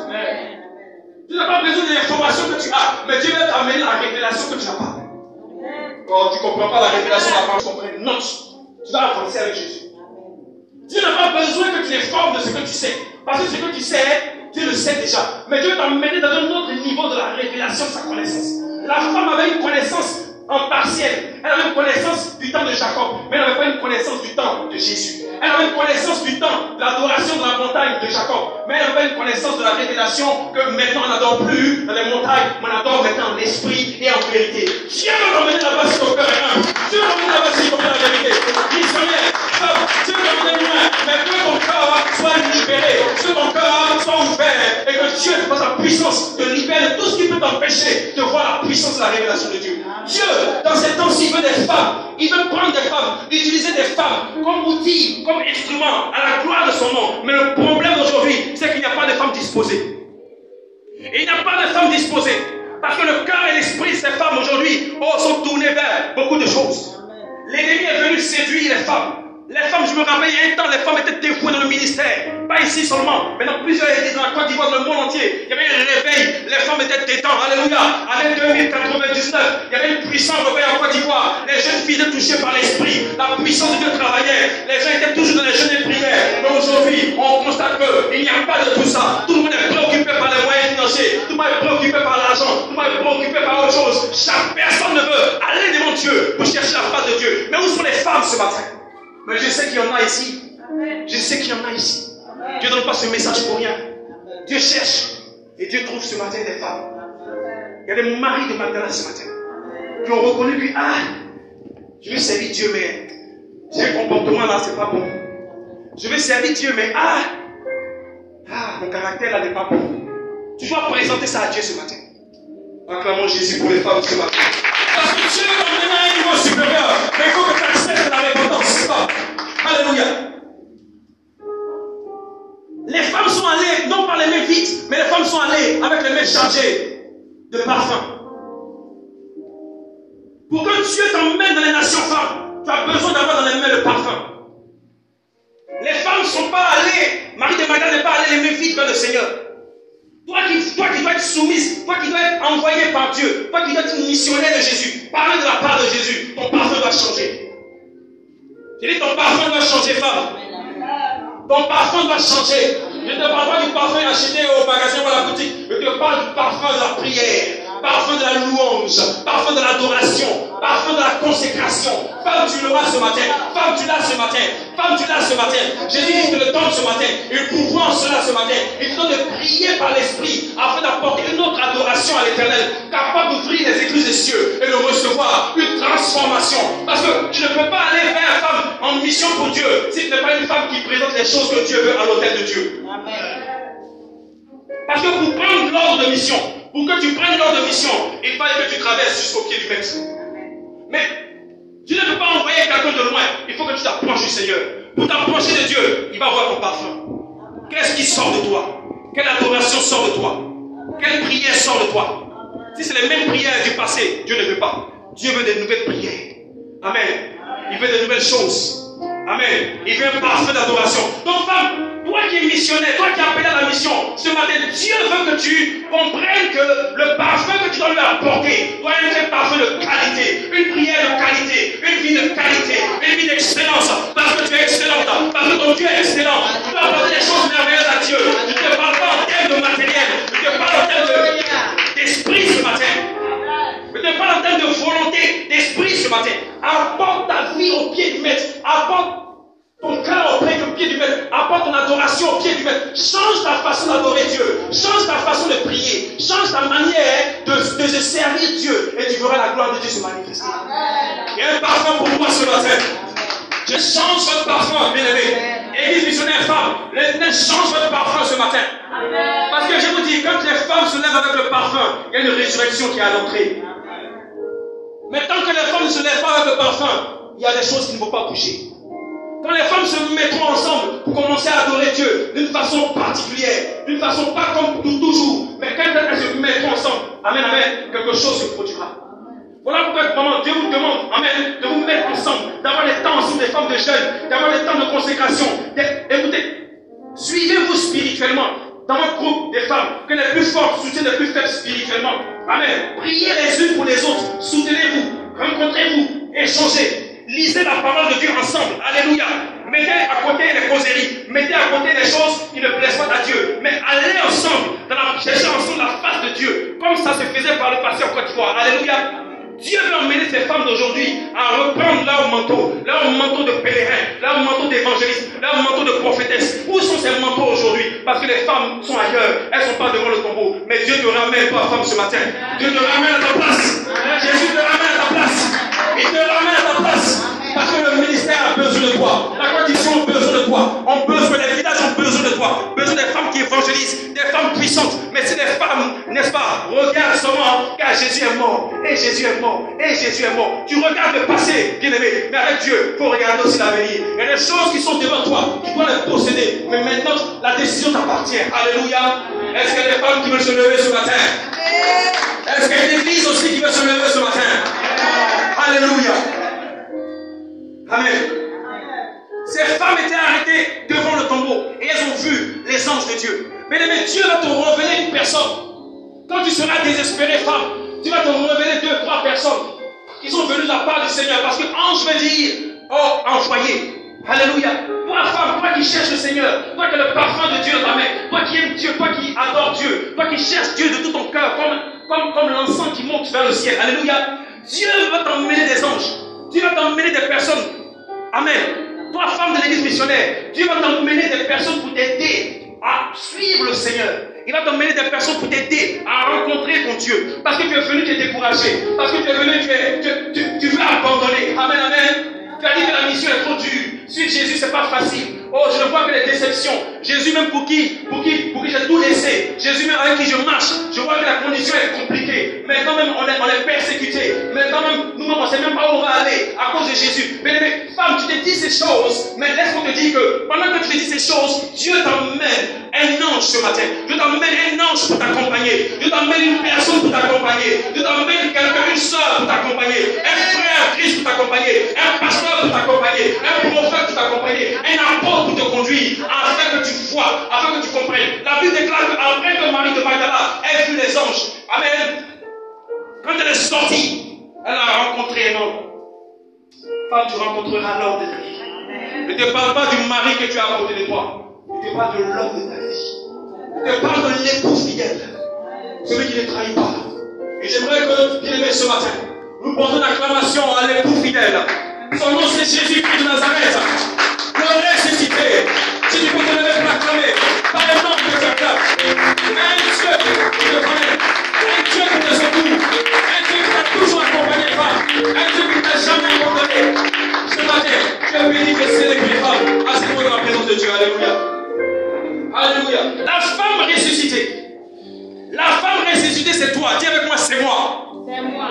Dieu n'a pas besoin de l'information que tu as, mais Dieu veut t'amener la révélation que tu n'as pas. Quand tu ne comprends pas la révélation, la parole comprend. Non, tu vas avancer avec Jésus. Dieu n'a pas besoin que tu l'informes de ce que tu sais. Parce que ce que tu sais, Dieu le sait déjà. Mais Dieu veut t'emmener dans un autre niveau de la révélation de sa connaissance. La femme avait une connaissance en partiel. Elle avait une connaissance du temps de Jacob, mais elle n'avait pas une connaissance du temps de Jésus. Elle avait une connaissance du temps de l'adoration de la montagne de Jacob, mais elle avait une connaissance de la révélation que maintenant on n'adore plus dans les montagnes, mais on adore maintenant en esprit et en vérité. Dieu veut t'emmener là-bas si ton cœur est humble. Dieu veut t'emmener là-bas si ton cœur est la vérité. Missionnaire, Dieu veut t'emmener loin, mais que ton cœur soit libéré, que ton cœur soit ouvert, et que Dieu, par sa puissance, te libère de tout ce qui peut t'empêcher de voir la puissance de la révélation de Dieu. Dieu, dans ces temps-ci, il veut des femmes. Il veut prendre des femmes, utiliser des femmes comme outil, comme instrument, à la gloire de son nom. Mais le problème aujourd'hui, c'est qu'il n'y a pas de femmes disposées. Et il n'y a pas de femmes disposées. Parce que le cœur et l'esprit de ces femmes aujourd'hui sont tournés vers beaucoup de choses. L'ennemi est venu séduire les femmes. Les femmes, je me rappelle, il y a un temps, les femmes étaient dévouées dans le ministère. Pas ici seulement, mais dans plusieurs églises, dans la Côte d'Ivoire, dans le monde entier. Il y avait un réveil, les femmes étaient détentes. Alléluia. Année 2099, il y avait une puissance réveil en Côte d'Ivoire. Les jeunes filles étaient touchées par l'esprit. La puissance de Dieu travaillait. Les gens étaient toujours dans les jeûnes et prières. Mais aujourd'hui, on constate qu'il n'y a pas de tout ça. Tout le monde est préoccupé par les moyens financiers. Tout le monde est préoccupé par l'argent. Tout le monde est préoccupé par autre chose. Chaque personne ne veut aller devant Dieu pour chercher la face de Dieu. Mais où sont les femmes ce matin? Mais je sais qu'il y en a ici. Je sais qu'il y en a ici. Dieu ne donne pas ce message pour rien. Dieu cherche. Et Dieu trouve ce matin des femmes. Il y a des maris de Magdala ce matin qui ont reconnu que, je vais servir Dieu, mais j'ai un comportement là, c'est pas bon. Je vais servir Dieu, mais mon caractère là n'est pas bon. Tu dois présenter ça à Dieu ce matin. Acclamons Jésus pour les femmes ce matin. Parce que Dieu va mener à un niveau supérieur. Mais il faut que tu acceptes la répondance. Alléluia. Les femmes sont allées, non pas les mains vides, mais les femmes sont allées avec les mains chargées de parfum. Pour que Dieu t'emmène dans les nations femmes, tu as besoin d'avoir dans les mains le parfum. Les femmes ne sont pas allées, Marie de Magdala n'est pas allée les mains vides vers le Seigneur. Toi qui dois être soumise, toi qui dois être envoyé par Dieu, toi qui dois être une missionnaire de Jésus, parler de la part de Jésus, ton parfum doit changer. J'ai dit ton parfum doit changer, femme. Ton parfum doit changer. Je ne te parle pas du parfum acheté au magasin ou à la boutique. Je te parle du parfum de la prière, parfum de la louange, parfum de l'adoration, parfum de la consécration. Femme, tu l'auras ce matin. Femme, tu l'as ce matin. Femme, tu l'as ce matin. Jésus te le donne ce matin. Il pouvoir cela ce matin. Il te donne de prier par l'esprit afin d'apporter une autre adoration à l'Éternel, capable d'ouvrir les églises des cieux et de recevoir une transformation. Parce que tu ne peux pas aller vers une femme en mission pour Dieu si tu n'es pas une femme qui présente les choses que Dieu veut à l'autel de Dieu. Parce que pour prendre l'ordre de mission, pour que tu prennes l'ordre de mission, il fallait que tu traverses jusqu'au pied du maître. Mais tu ne peux pas envoyer quelqu'un de loin. Il faut que tu t'approches du Seigneur. Pour t'approcher de Dieu, il va voir ton parfum. Qu'est-ce qui sort de toi? Quelle adoration sort de toi? Quelle prière sort de toi? Si c'est les mêmes prières du passé, Dieu ne veut pas. Dieu veut des nouvelles prières. Amen. Il veut des nouvelles choses. Amen. Il veut un parfum d'adoration. Donc femme, toi qui es missionnaire, toi qui es appelé à la mission, ce matin, Dieu veut que tu comprennes que le parfum que tu dois lui apporter doit être un parfum de qualité, une prière de qualité, une vie de qualité, une vie d'excellence. Parce que tu es excellente, parce que ton Dieu est excellent. Tu dois apporter des choses merveilleuses à Dieu. Je ne te parle pas en termes de matériel, je te parle en termes d'esprit ce matin. Je te parle en termes de volonté, d'esprit ce matin. Apporte ta vie au pied du maître. Apporte ton cœur au pied du maître. Apporte ton adoration au pied du maître. Change ta façon d'adorer Dieu. Change ta façon de prier. Change ta manière de servir Dieu. Et tu verras la gloire de Dieu se manifester. Il y a un parfum pour moi ce matin. Je change votre parfum, bien-aimé. Église missionnaire femme, l'Éternel change votre parfum ce matin. Parce que je vous dis, quand les femmes se lèvent avec le parfum, il y a une résurrection qui est à l'entrée. Mais tant que les femmes ne se lèvent pas avec le parfum, il y a des choses qui ne vont pas bouger. Quand les femmes se mettront ensemble pour commencer à adorer Dieu d'une façon particulière, d'une façon pas comme toujours, mais quand elles se mettront ensemble, amen, amen, quelque chose se produira. Voilà pourquoi, maman, Dieu vous demande, amen, de vous mettre ensemble, d'avoir des temps ensemble, des femmes de jeûne, d'avoir des temps de consécration. Écoutez, suivez-vous spirituellement dans votre groupe des femmes, que les plus fortes soutiennent les plus faibles spirituellement. Amen. Priez les unes pour les autres, soutenez-vous, rencontrez-vous, échangez, lisez la parole de Dieu ensemble. Alléluia. Mettez à côté les causeries, mettez à côté les choses qui ne plaisent pas à Dieu, mais allez ensemble, chercher ensemble la face de Dieu, comme ça se faisait par le passé en Côte d'Ivoire. Alléluia. Dieu veut emmener ces femmes d'aujourd'hui à reprendre leur manteau de pèlerin, leur manteau d'évangéliste, leur manteau de prophétesse. Où sont ces manteaux aujourd'hui? Parce que les femmes sont ailleurs, elles ne sont pas devant le tombeau. Mais Dieu te ramène, toi femme, ce matin. Dieu te ramène à ta place. Jésus te ramène à ta place. Il te ramène à ta place. Parce que le ministère a besoin de toi. La condition a besoin de toi. Les villages ont besoin de toi. Besoin des femmes qui évangélisent, des femmes puissantes. Mais c'est des femmes, n'est-ce pas? Regarde seulement, car Jésus est mort. Et Jésus est mort. Et Jésus est mort. Tu regardes le passé, bien-aimé. Mais avec Dieu, il faut regarder aussi l'avenir. Il y a des choses qui sont devant toi. Tu dois les posséder. Mais maintenant, la décision t'appartient. Alléluia. Est-ce qu'il y a des femmes qui veulent se lever ce matin? Est-ce qu'il y a une église aussi qui veut se lever ce matin? Alléluia. Amen. Ces femmes étaient arrêtées devant le tombeau et elles ont vu les anges de Dieu. Mais Dieu va te révéler une personne. Quand tu seras désespéré, femme, tu vas te révéler 2, 3 personnes qui sont venues de la part du Seigneur. Parce que ange veut dire, oh, envoyé. Alléluia. Toi, femme, toi qui cherches le Seigneur, toi qui as le parfum de Dieu dans ta main, toi qui aimes Dieu, toi qui adores Dieu, toi qui cherches Dieu de tout ton cœur, comme l'encens qui monte vers le ciel. Alléluia. Dieu va t'emmener des anges. Dieu va t'emmener des personnes. Amen. Toi, femme de l'église missionnaire, Dieu va t'emmener des personnes pour t'aider à suivre le Seigneur. Il va t'emmener des personnes pour t'aider à rencontrer ton Dieu. Parce que tu es venu te décourager. Parce que tu es venu, tu veux abandonner. Amen, amen. Tu as dit que la mission est trop dure. Suivre Jésus, c'est pas facile. Oh, je ne vois que les déceptions. Jésus, même pour qui j'ai tout laissé. Jésus, même avec qui je marche, je vois que la condition est compliquée. Maintenant même, on est persécuté. Maintenant même, nous-mêmes, on ne sait même pas où on va aller à cause de Jésus. Mais femme, tu te dis ces choses, mais laisse-moi te dire que pendant que tu te dis ces choses, Dieu t'emmène un ange ce matin. Dieu t'emmène un ange pour t'accompagner. Dieu t'emmène une personne pour t'accompagner. Dieu t'emmène quelqu'un, une soeur pour t'accompagner. Un frère Christ pour t'accompagner. Un pasteur pour t'accompagner. Un prophète pour t'accompagner. Un apôtre pour te conduire. Afin que tu vois, afin que tu comprennes. La Bible déclare qu'après que Marie de Magdala ait vu les anges, amen, quand elle est sortie, elle a rencontré un homme. Femme, tu rencontreras l'homme de ta vie. Ne te parle pas du mari que tu as à côté de toi. Ne te parle de l'homme de ta vie. Ne te parle de l'époux fidèle. Celui qui ne trahit pas. Et j'aimerais que, bien aimé, ce matin, nous portons l'acclamation à l'époux fidèle. Son nom c'est Jésus-Christ de Nazareth. Le ressuscité. Si tu peux te lever pour l'acclamer, par le nom de quelqu'un. Un Dieu qui te connaît. Un Dieu qui te secoue. Un Dieu qui t'a toujours accompagné, femme. Un Dieu qui ne t'a jamais abandonné. Ce matin, tu es béni de célébrer, femme, à ce moment de la présence de Dieu. Alléluia. Alléluia. La femme ressuscitée. La femme ressuscitée, c'est toi. Dis avec moi, c'est moi. C'est moi.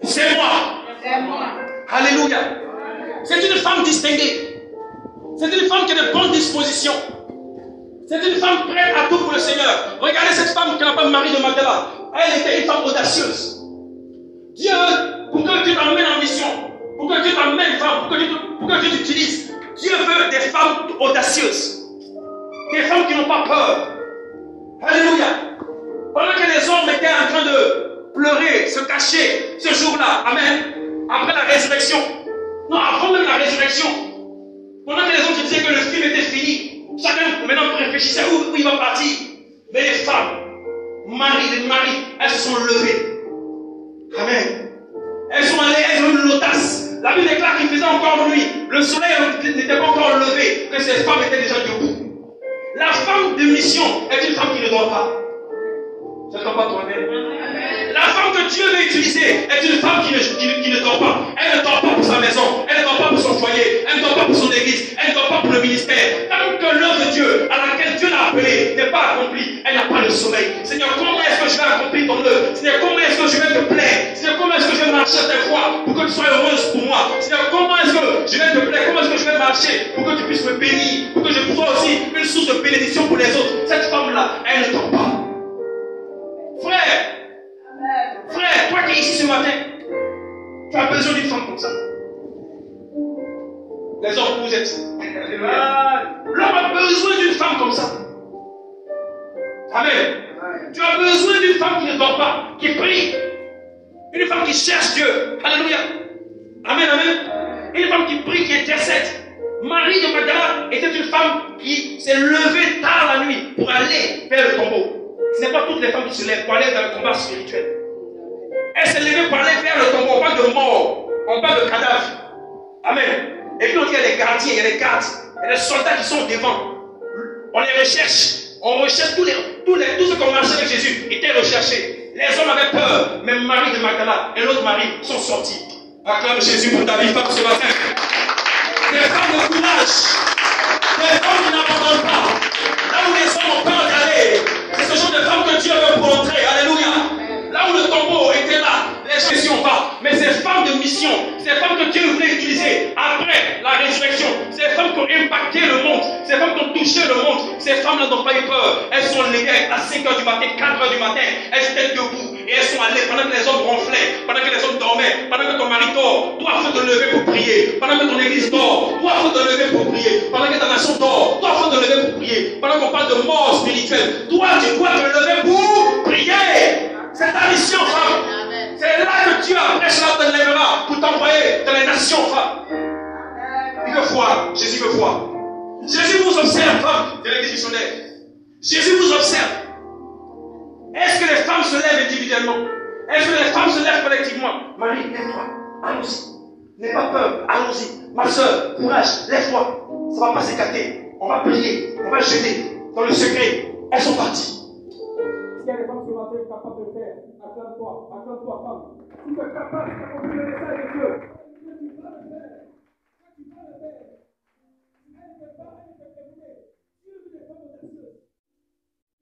C'est moi. C'est moi. Alléluia. C'est une femme distinguée. C'est une femme qui est de bonne disposition. C'est une femme prête à tout pour le Seigneur. Regardez cette femme qui s'appelle Marie de Magdala. Elle était une femme audacieuse. Dieu, pour que Dieu t'emmène en mission, pour que Dieu t'emmène, femme, pour que Dieu t'utilise, Dieu veut des femmes audacieuses. Des femmes qui n'ont pas peur. Alléluia. Pendant que les hommes étaient en train de pleurer, se cacher ce jour-là, amen, après la résurrection, non, avant même la résurrection, pendant que les hommes se disaient que le film était fini, chacun maintenant réfléchissait où il va partir. Mais les femmes, Marie, elles se sont levées. Amen. Elles sont allées, elles ont eu l'audace. La Bible déclare qu'il faisait encore nuit. Le soleil n'était pas encore levé, que ces femmes étaient déjà debout. La femme de mission est une femme qui ne dort pas. Ça ne dort pas toi-même. La femme que Dieu veut utiliser est une femme qui ne dort pas. Elle ne dort pas pour sa maison. Elle ne dort pas pour son foyer. Elle ne dort pas pour son église. Elle ne dort pas pour le ministère. Tant que l'œuvre de Dieu, à laquelle Dieu l'a appelée, n'est pas accomplie, elle n'a pas le sommeil. Seigneur, comment est-ce que je vais accomplir ton œuvre? Seigneur, comment est-ce que je vais te plaire? Seigneur, comment est-ce que je vais marcher à tes voies pour que tu sois heureuse pour moi? Seigneur, comment est-ce que je vais te plaire? Comment est-ce que je vais marcher pour que tu puisses me bénir? Pour que je sois aussi une source de bénédiction pour les autres? Cette femme-là, elle ne dort pas. Frère, toi qui es ici ce matin, tu as besoin d'une femme comme ça. Les hommes, vous êtes. L'homme a besoin d'une femme comme ça. Amen. Tu as besoin d'une femme qui ne dort pas, qui prie. Une femme qui cherche Dieu. Alléluia. Amen, amen. Une femme qui prie, qui intercède. Marie de Magdala était une femme qui s'est levée tard la nuit pour aller vers le tombeau. Ce n'est pas toutes les femmes qui se lèvent pour aller dans le combat spirituel. Elle s'est levée pour aller vers le tombeau. On parle de mort. On parle de cadavre. Amen. Et puis on dit qu'il y a des gardiens, il y a des gardes. Il y a des soldats qui sont devant. On les recherche. On recherche tous ceux qui ont marché avec Jésus étaient recherchés. Les hommes avaient peur. Mais Marie de Magdala et l'autre Marie sont sortis. Acclame Jésus pour ta vie, femme, ce matin. Des femmes de courage. Des femmes qui n'abandonnent pas. Là où les hommes ont peur d'aller. C'est ce genre de femmes que Dieu veut pour entrer. Alléluia. Là où le tombeau était là, les gens ne sont pas. Mais ces femmes de mission, ces femmes que Dieu voulait utiliser après la résurrection, ces femmes qui ont impacté le monde, ces femmes qui ont touché le monde, ces femmes-là n'ont pas eu peur. Elles sont levées à 5h du matin, 4h du matin. Elles étaient debout et elles sont allées pendant que les hommes ronflaient, pendant que les hommes dormaient, pendant que ton mari dort. Toi, il faut te lever pour prier. Pendant que ton église dort, toi, il faut te lever pour prier. Pendant que ta nation dort, toi, faut te lever pour prier. Pendant qu'on parle de mort spirituelle, toi, tu dois te lever pour prier. C'est ta mission, femme. C'est là que Dieu, après cela, te lèvera pour t'envoyer dans les nations, femme. Il veut voir. Jésus veut voir. Jésus vous observe, femme de l'église missionnaire. Jésus vous observe. Est-ce que les femmes se lèvent individuellement? Est-ce que les femmes se lèvent collectivement? Marie, lève-toi. Allons-y. N'aie pas peur. Allons-y. Ma soeur, courage. Lève-toi. Ça ne va pas s'écarter. On va prier. On va jeter dans le secret. Elles sont parties. Est-ce qu'il y a des femmes ce matin capables de le faire? Acclame-toi, femme. Si tu es capable d'accomplir le message de Dieu, tu vas le faire. Tu vas le faire. Elle ne peut pas, elle ne peut pas écouter. Dieu veut des femmes audacieuses.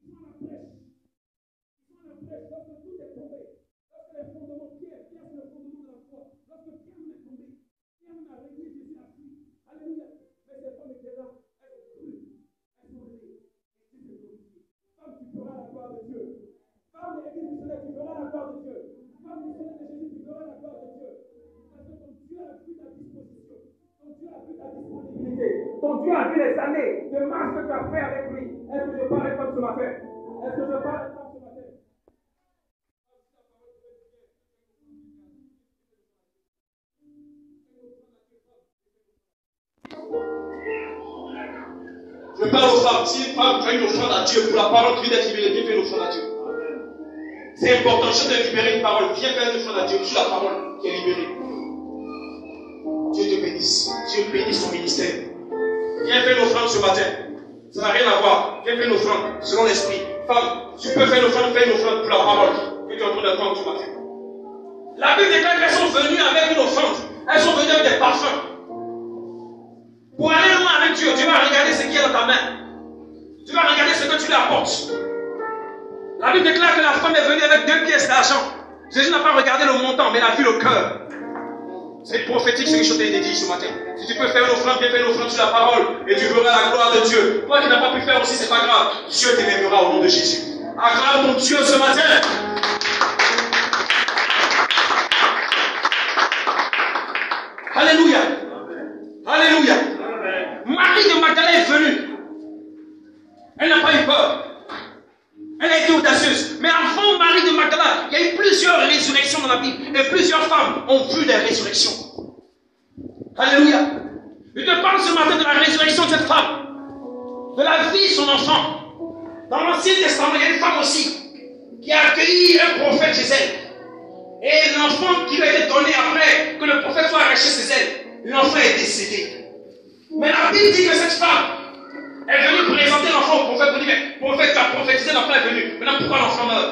Ils sont en brèche. Lorsque tout est tombé, lorsque les fondements, Pierre, c'est le fondement de la foi. Lorsque Pierre est tombé, Pierre n'a régné, Jésus a pris. Alléluia. Mais ces femmes étaient là, elles ont cru, elles sont réveillées. Et Dieu est glorifié. Femme, tu feras la gloire de Dieu. Femme de l'église missionnaire, tu feras la gloire de Dieu. Femme missionnaire de Jésus, tu feras la gloire de Dieu. Parce que ton Dieu a vu ta disposition. Ton Dieu a vu ta disponibilité. Ton Dieu a vu les années de marche que tu as fait avec lui. Est-ce que je parle avec toi ce matin? Est-ce que je parle avec toi ce matin? Je parle aux femmes. Si une femme fait une offrande à Dieu pour la parole qui vient d'être libérée, viens faire une offrande à Dieu. C'est important. Je te libérer une parole. Viens faire une offrande à Dieu sur la parole qui est libérée. Dieu te bénisse. Dieu bénisse ton ministère. Viens faire une offrande ce matin. Ça n'a rien à voir. Viens faire une offrande selon l'esprit. Femme, tu peux faire une offrande pour la parole que tu es en train d'entendre ce matin. La Bible déclare qu'elles sont venues avec une offrande. Elles sont venues avec des parfums. Pour aller loin avec Dieu, tu vas regarder ce qui est dans ta main. Tu vas regarder ce que tu lui apportes. La Bible déclare que la femme est venue avec 2 pièces d'argent. Jésus n'a pas regardé le montant, mais il a vu le cœur. C'est prophétique ce que je t'ai dit ce matin. Si tu peux faire une offrande, viens faire une offrande sur la parole et tu verras la gloire de Dieu. Toi qui n'as pas pu faire aussi, c'est pas grave. Dieu t'élèvera au nom de Jésus. Acclame ton Dieu ce matin. Alléluia. Alléluia. Marie de Magdala est venue. Elle n'a pas eu peur. Elle a été audacieuse. Mais avant Marie de Magdala, il y a eu plusieurs résurrections dans la Bible. Et plusieurs femmes ont vu des résurrections. Alléluia. Je te parle ce matin de la résurrection de cette femme. De la vie de son enfant. Dans l'Ancien Testament, il y a une femme aussi qui a accueilli un prophète chez elle. Et l'enfant qui lui a été donné après que le prophète soit arraché chez elle, l'enfant est décédé. Mais la Bible dit que cette femme est venue présenter l'enfant au prophète pour dire, mais prophète, tu as prophétisé, l'enfant est venu. Maintenant, pourquoi l'enfant meurt?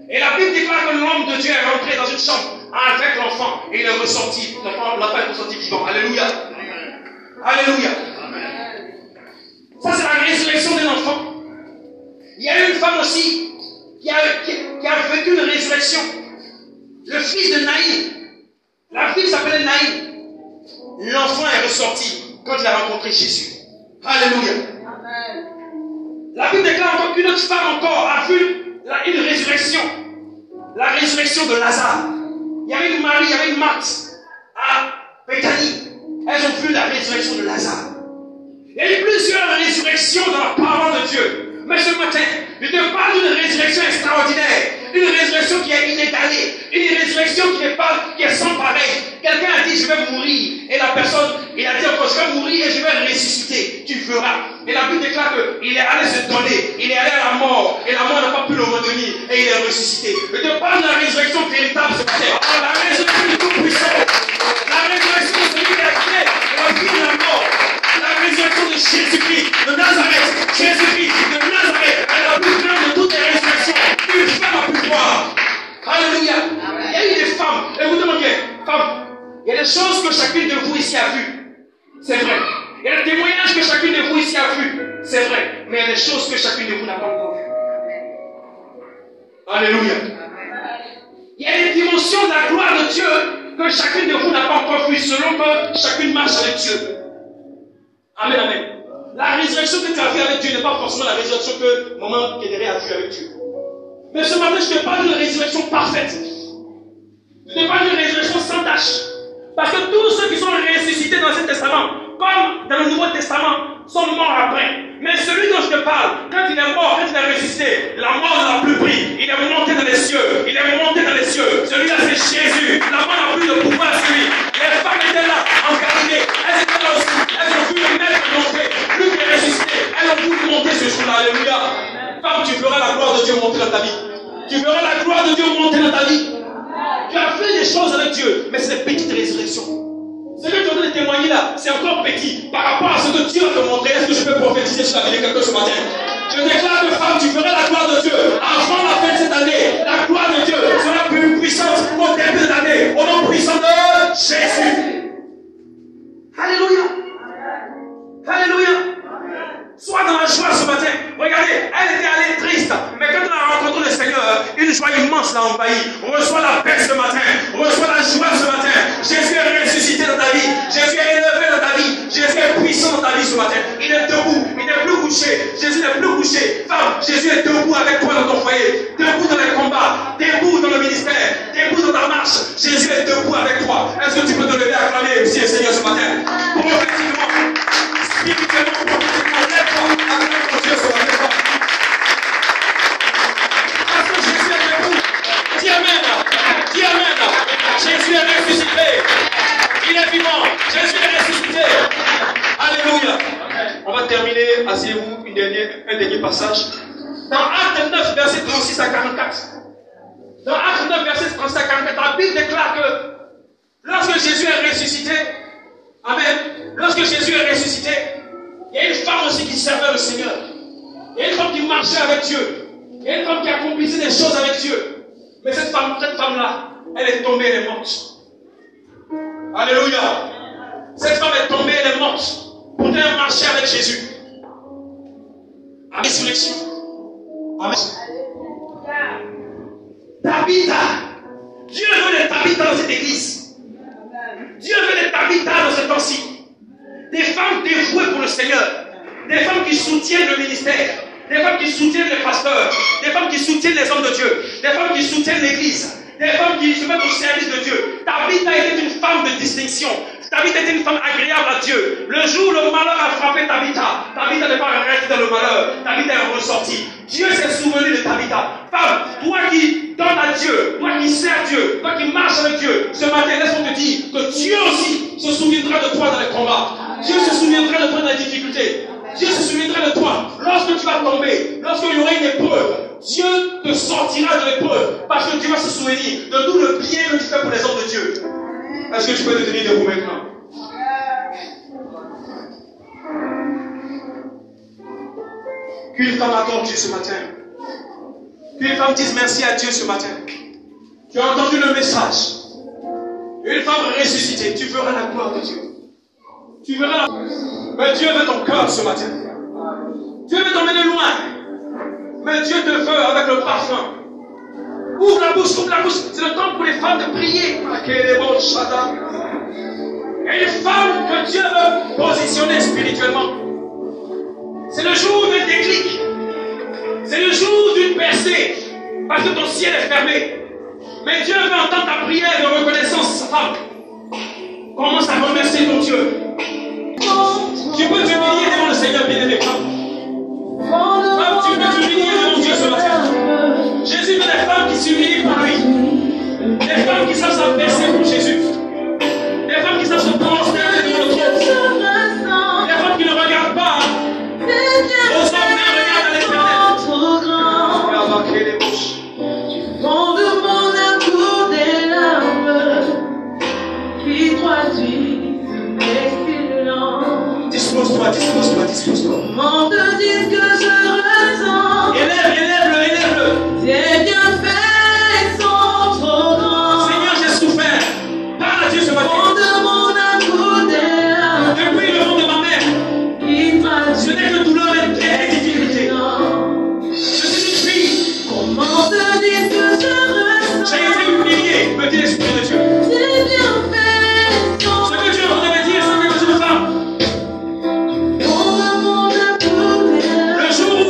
Et la Bible déclare que l'homme de Dieu est rentré dans une chambre avec l'enfant et il est ressorti. L'enfant est ressorti vivant. Alléluia. Alléluia. Ça, c'est la résurrection d'un enfant. Il y a une femme aussi qui a vécu une résurrection. Le fils de Naïm. La fille s'appelait Naïm. L'enfant est ressorti quand il a rencontré Jésus. Alléluia. Amen. La Bible déclare encore qu'une autre femme encore a vu une résurrection. La résurrection de Lazare. Il y avait une Marie, il y avait une Marthe à Béthanie. Elles ont vu la résurrection de Lazare. Il y a eu plusieurs résurrections dans la parole de Dieu. Mais ce matin, je te parle d'une résurrection extraordinaire. Une résurrection qui est inégalée. Une résurrection qui est sans pareil. Quelqu'un a dit, je vais mourir. Et la personne, il a dit encore, je vais mourir et je vais ressusciter. Tu verras. Et la Bible déclare qu'il est allé se donner. Il est allé à la mort. Et la mort n'a pas pu le retenir. Et il est ressuscité. Je te parle de la résurrection véritable ce matin. La résurrection du Tout-Puissant. La résurrection de celui qui a créé la vie de la mort. La résurrection de Jésus-Christ, de Nazareth. Jésus-Christ de Nazareth est la plus grande de toutes les résurrections. Une femme a pu voir. Alléluia. Il y a eu des femmes. Écoutez-moi bien. Femmes, il y a des choses que chacune de vous ici a vues. C'est vrai. Il y a des témoignages que chacune de vous ici a vus. C'est vrai. Mais il y a des choses que chacune de vous n'a pas encore vues. Alléluia. Il y a des dimensions de la gloire de Dieu que chacune de vous n'a pas encore vues selon que chacune marche avec Dieu. Amen, amen. La résurrection que tu as vue avec Dieu n'est pas forcément la résurrection que maman Kédéré a vue avec Dieu. Mais ce matin, je te parle d'une résurrection parfaite. Je te parle d'une résurrection sans tâche. Parce que tous ceux qui sont ressuscités dans cet testament, comme dans le Nouveau Testament sont morts après. Mais celui dont je te parle, quand il est mort, quand il est ressuscité, la mort ne l'a plus pris. Il est monté dans les cieux. Il est monté dans les cieux. Celui-là, c'est Jésus. La mort n'a plus de pouvoir sur lui. Les femmes étaient là, en Galilée. Elles étaient là aussi. Elles ont vu le maître monter. Lui qui est ressuscité. Elles ont voulu monter ce jour-là. Alléluia. Femme, tu verras la gloire de Dieu monter dans ta vie. Tu verras la gloire de Dieu monter dans ta vie. Tu as fait des choses avec Dieu, mais c'est des petites résurrections. Ce que tu es en train de témoigner là, c'est encore petit par rapport à ce que Dieu va te montrer. Est-ce que je peux prophétiser sur la vie de quelqu'un ce matin? Je déclare que femme, tu verras la gloire de Dieu avant la fin de cette année. La gloire de Dieu sera plus puissante au début de l'année. Au nom puissant de Jésus. Alléluia. Alléluia. Sois dans la joie ce matin. Regardez, elle était allée triste. Mais quand elle a rencontré le Seigneur, une joie immense l'a envahie. Reçois la paix ce matin. Reçois la joie ce matin. Jésus est ressuscité dans ta vie. Jésus est élevé dans ta vie. Jésus est puissant dans ta vie ce matin. Il est debout. Il n'est plus couché. Jésus n'est plus couché. Femme, Jésus est debout avec toi dans ton foyer. Debout dans les combats. Debout dans le ministère. Debout dans ta marche. Jésus est debout avec toi. Est-ce que tu peux te lever à acclamer aussi le Seigneur ce matin? Prophétiquement, spirituellement, prophétiquement, lève-toi. Acclame ton Dieu ce matin. Parce que Jésus est debout. Dis Amen. Dis Amen. Jésus est ressuscité. Il est vivant. Jésus est ressuscité. Alléluia. On va terminer. Asseyez-vous. Un dernier passage. Dans Acte 9, verset 36 à 44. Dans Acte 9, verset 36 à 44, la Bible déclare que lorsque Jésus est ressuscité, Amen. Lorsque Jésus est ressuscité, il y a une femme aussi qui servait le Seigneur. Il y a une femme qui marchait avec Dieu. Il y a une femme qui accomplissait des choses avec Dieu. Mais cette femme-là, elle est tombée, elle est morte. Alléluia. Cette femme est tombée, elle est morte. Pourtant, elle marchait avec Jésus. À résurrection. Amen. Tabitha. Dieu veut des Tabitha dans cette église. Dieu veut des Tabitha dans ce temps-ci. Des femmes dévouées pour le Seigneur. Des femmes qui soutiennent le ministère. Des femmes qui soutiennent les pasteurs. Des femmes qui soutiennent les hommes de Dieu. Des femmes qui soutiennent l'église. Des femmes qui se mettent au service de Dieu. Tabitha était une femme de distinction. Tabitha était une femme agréable à Dieu. Le jour où le malheur a frappé Tabitha, Tabitha n'est pas restée dans le malheur. Tabitha est ressortie. Dieu s'est souvenu de Tabitha. Femme, toi qui donnes à Dieu, toi qui sers Dieu, toi qui marches avec Dieu, ce matin, laisse-moi te dire que Dieu aussi se souviendra de toi dans les combats. Dieu se souviendra de toi dans les difficultés. Dieu se souviendra de toi lorsque tu vas tomber, lorsqu'il y aura une épreuve. Dieu te sortira de l'épreuve parce que Dieu va se souvenir de tout le bien que tu fais pour les hommes de Dieu. Est-ce que tu peux te tenir debout maintenant? Qu'une femme adore Dieu ce matin. Qu'une femme dise merci à Dieu ce matin. Tu as entendu le message. Une femme ressuscitée, tu verras la gloire de Dieu. Tu verras la... Mais Dieu veut ton cœur ce matin. Dieu veut t'emmener loin. Mais Dieu te veut avec le parfum. Ouvre la bouche, ouvre la bouche. C'est le temps pour les femmes de prier. Il y a une femme que Dieu veut positionner spirituellement. C'est le jour d'un déclic. C'est le jour d'une percée. Parce que ton ciel est fermé. Mais Dieu veut entendre ta prière de reconnaissance, femme. Commence à remercier ton Dieu. Tu peux t'humilier devant le Seigneur, bien-aimé, femme. Femme, tu peux t'humilier devant Dieu ce matin. Jésus veut des femmes qui s'humilient pour lui. Des femmes qui savent s'abaisser pour Jésus. Des femmes qui savent se prosterner devant le trône. Des femmes qui ne regardent pas aux hommes, mais regardent à l'Éternel. Et on va créer des bouches. Dispose-toi, dispose-toi, dispose-toi. Comment te dire que je ressens? Élève-le. Tes bienfaits sont trop grands. Seigneur, j'ai souffert. Parle à Dieu ce matin. De mon amour depuis le ventre de ma mère, ce n'est que douleur et difficulté. Je suis une fille. Comment te dire que je ressens? J'ai été humilié, me dit l'Esprit de Dieu. Tes bienfaits sont ce que Dieu voudrait me dire, c'est que je me femme. trop grands. Le jour où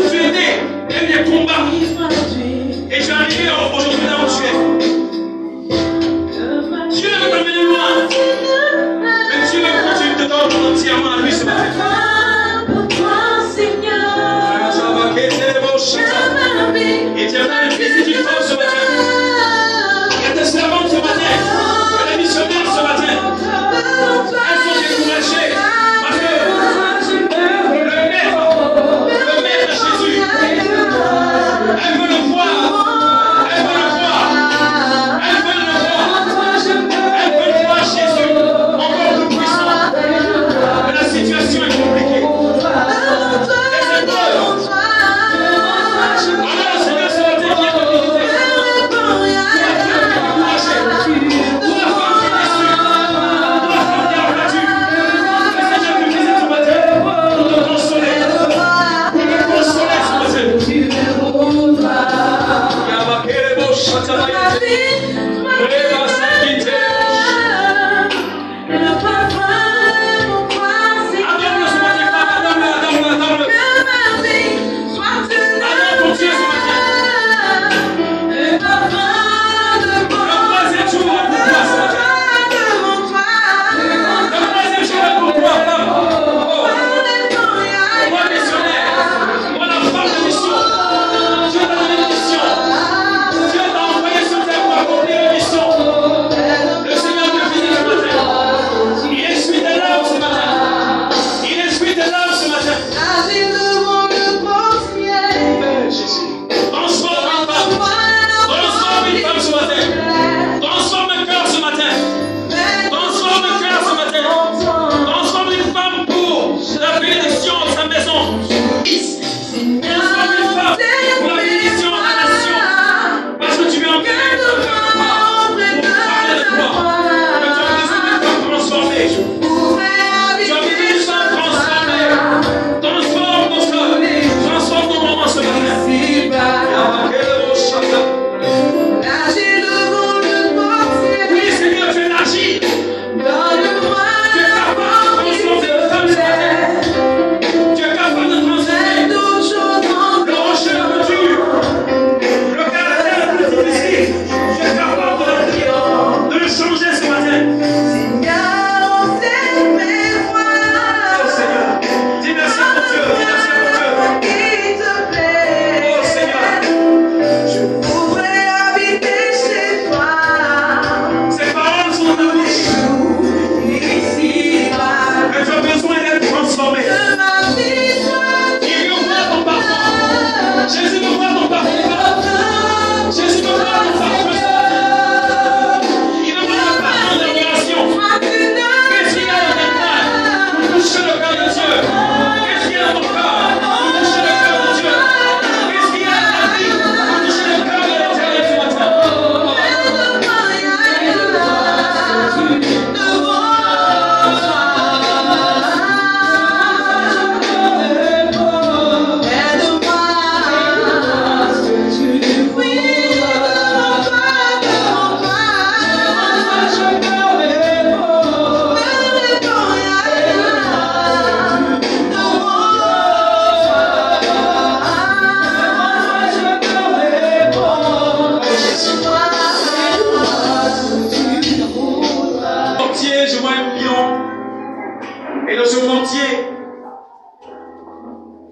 Et dans ce mortier,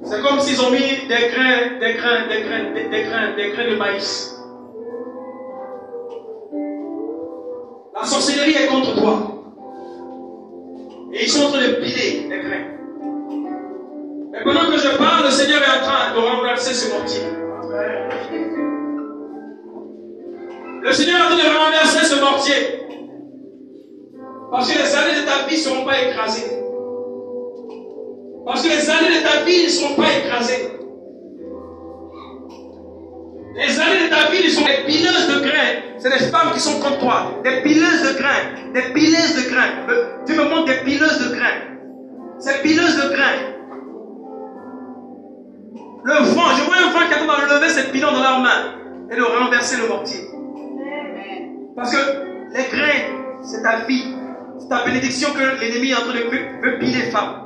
c'est comme s'ils ont mis des grains de maïs. La sorcellerie est contre toi. Et ils sont en train de piler les grains. Mais pendant que je parle, le Seigneur est en train de renverser ce mortier. Le Seigneur est en train de renverser ce mortier. Parce que les années de ta vie ne seront pas écrasées. Parce que les années de ta vie ne seront pas écrasées. Les années de ta vie, ils sont des pileuses de grains. C'est des femmes qui sont comme toi. Des pileuses de grains. Des pileuses de grains. Tu me montres des pileuses de grains. Ces pileuses de grains. Le vent, je vois un vent qui est en train de lever ces pilons dans leurs mains et de renverser le mortier. Parce que les grains, c'est ta vie. C'est ta bénédiction que l'ennemi est en train de veut piler les femmes.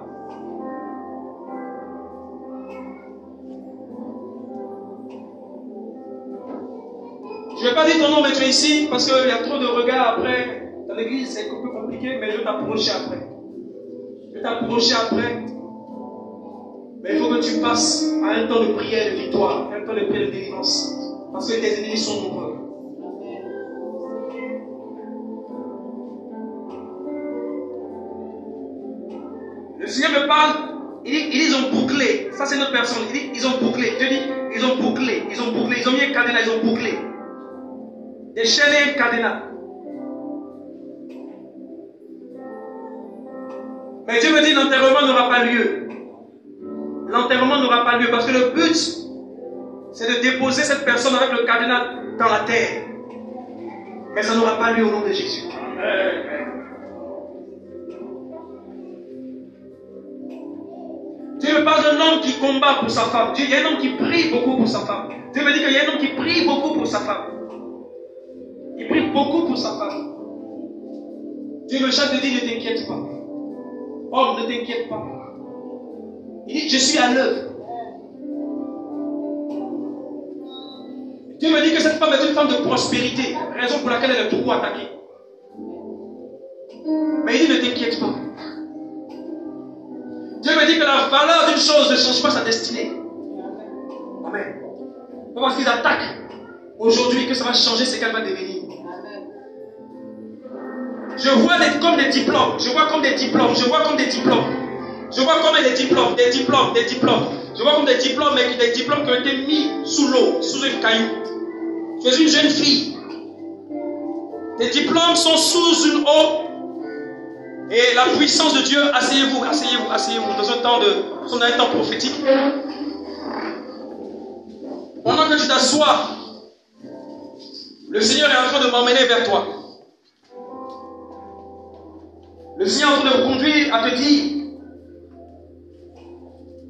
Je ne vais pas dire ton nom, mais tu es ici parce qu'il y a trop de regards après. Dans l'église, c'est un peu compliqué, mais je vais t'approcher après. Je vais t'approcher après. Mais il faut que tu passes à un temps de prière de victoire, un temps de prière de délivrance. Parce que tes ennemis sont nombreux. Le Seigneur me parle, il dit ils ont bouclé. Ça, c'est notre personne. Il dit ils ont bouclé. Dieu dit ils ont bouclé. Ils ont bouclé. Ils ont mis un cadenas, ils ont bouclé. Des chaînes et un cadenas. Mais Dieu me dit l'enterrement n'aura pas lieu. L'enterrement n'aura pas lieu parce que le but, c'est de déposer cette personne avec le cadenas dans la terre. Mais ça n'aura pas lieu au nom de Jésus. Dieu me parle d'un homme qui combat pour sa femme. Il y a un homme qui prie beaucoup pour sa femme. Dieu me dit qu'il y a un homme qui prie beaucoup pour sa femme. Il prie beaucoup pour sa femme. Dieu me chante et dit, ne t'inquiète pas. Homme, ne t'inquiète pas. Il dit, je suis à l'œuvre. Dieu me dit que cette femme est une femme de prospérité, raison pour laquelle elle est trop attaquée. Mais il dit, ne t'inquiète pas. Dieu me dit que la valeur d'une chose ne change pas sa destinée. Amen. Pas parce qu'ils attaquent aujourd'hui que ça va changer ce qu'elle va devenir. Je vois comme des diplômes. Je vois comme des diplômes. Je vois comme des diplômes. Je vois comme des diplômes. Des diplômes. Des diplômes. Je vois comme des diplômes, mais des diplômes qui ont été mis sous l'eau, sous un caillou. Tu es une jeune fille. Tes diplômes sont sous une eau. Et la puissance de Dieu, asseyez-vous, asseyez-vous, asseyez-vous, dans un temps prophétique. Pendant que tu t'assois, le Seigneur est en train de m'emmener vers toi. Le Seigneur est en train de me conduire à te dire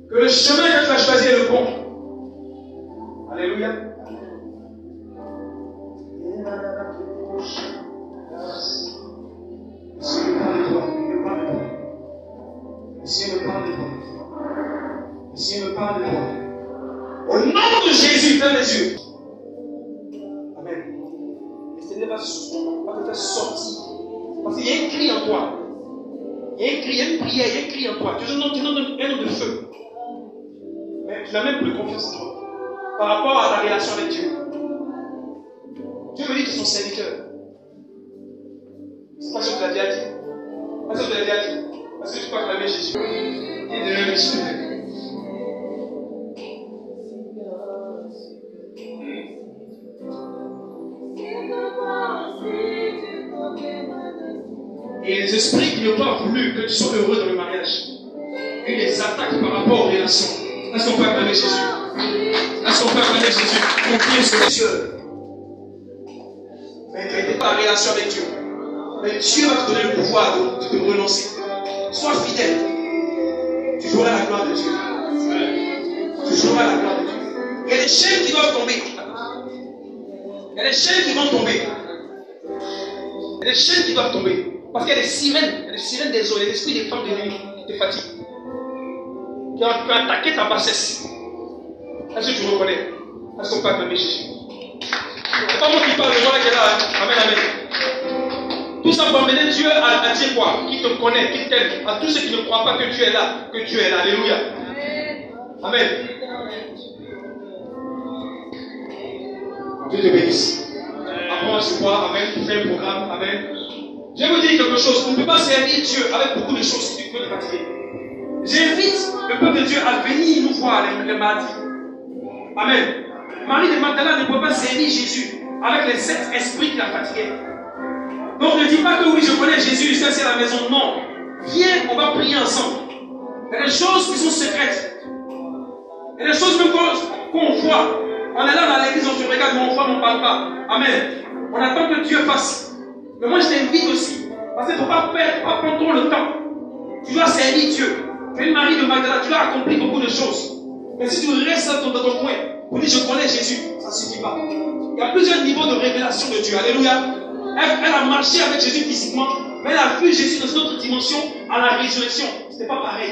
que le chemin que tu as choisi est le bon. Alléluia. Monsieur me parle de toi. Monsieur me parle de toi. Au nom de Jésus, ferme les yeux. Amen. Le Seigneur va te faire sortir. Parce qu'il y a un cri en toi. Il y a un cri, il y a une prière, il y a un cri en toi. Tu es un homme de feu. Mais tu n'as même plus confiance en toi. Par rapport à ta relation avec Dieu. Dieu me dit que tu es son serviteur. C'est pas ce que tu l'as déjà dit. Pas ce que tu l'as déjà dit. Parce que tu crois que Jésus. Il est de Jésus. Et les esprits qui n'ont pas voulu que tu sois heureux dans le mariage, et les attaques par rapport aux relations. Est-ce qu'on peut acclamer Jésus? Est-ce qu'on peut acclamer Jésus? Confiez sur les cieux. Mais tu n'as pas en relation avec Dieu. Mais Dieu va te donner le pouvoir de te relancer. Sois fidèle. Tu joueras la gloire de Dieu. Tu joueras la gloire de Dieu. Il y a des chaînes qui doivent tomber. Il y a des chaînes qui vont tomber. Il y a des chaînes qui doivent tomber. Parce qu'il y a des sirènes des eaux, il y a l'esprit des femmes de nuit qui te fatiguent. Qui ont attaqué ta bassesse. Est-ce que tu reconnais? Est-ce qu'on peut acclamer Jésus? C'est pas moi qui parle, c'est moi qui est là. Amen, amen. Tout ça pour amener Dieu à dire quoi? Qui te connaît, qui t'aime. À tous ceux qui ne croient pas que Dieu est là, que Dieu est là. Alléluia. Amen. Dieu te bénisse. Après, je crois, amen, tu fais un programme, amen. Je vais vous dire quelque chose, on ne peut pas servir Dieu avec beaucoup de choses qui peuvent te fatiguer. J'invite le peuple de Dieu à venir nous voir les mardis. Amen. Marie de Magdala ne pouvait pas servir Jésus avec les 7 esprits qui la fatiguaient. Donc ne dis pas que oui, je connais Jésus, ça c'est à la maison. Non. Viens, on va prier ensemble. Il y a des choses qui sont secrètes. Il y a des choses même qu'on voit. On est là dans l'église, on se regarde, mais on voit, on ne parle pas. Amen. On attend que Dieu fasse. Mais moi je t'invite aussi. Parce qu'il ne faut pas perdre, pas prendre trop le temps. Tu dois servir Dieu. Tu es une Marie de Magdala, tu dois accomplir beaucoup de choses. Mais si tu restes dans ton coin, pour dire je connais Jésus, ça ne suffit pas. Il y a plusieurs niveaux de révélation de Dieu. Alléluia. Elle a marché avec Jésus physiquement, mais elle a vu Jésus dans une autre dimension à la résurrection. Ce n'était pas pareil.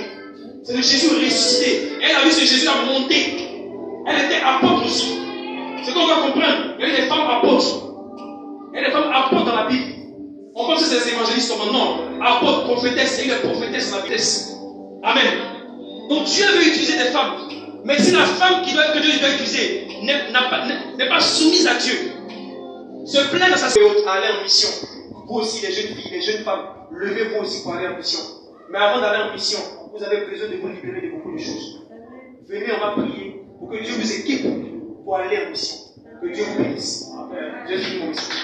C'est le Jésus ressuscité. Elle a vu ce Jésus à monter. Elle était apôtre aussi. C'est qu'on doit comprendre. Il y a eu des femmes apôtres. Il y a des femmes apôtres dans la Bible. On pense que c'est des évangélistes comme non. Apôtres, prophétesses, il y a eu des prophétesses dans la Bible. Amen. Donc Dieu veut utiliser des femmes. Mais si la femme que Dieu doit utiliser n'est pas soumise à Dieu, se plaint dans sa haute à aller en mission. Vous aussi, les jeunes filles, les jeunes femmes, levez-vous aussi pour aller en mission. Mais avant d'aller en mission, vous avez besoin de vous libérer de beaucoup de choses. Venez, on va prier pour que Dieu vous équipe pour aller en mission. Que Dieu vous bénisse. J'ai fini mon mission.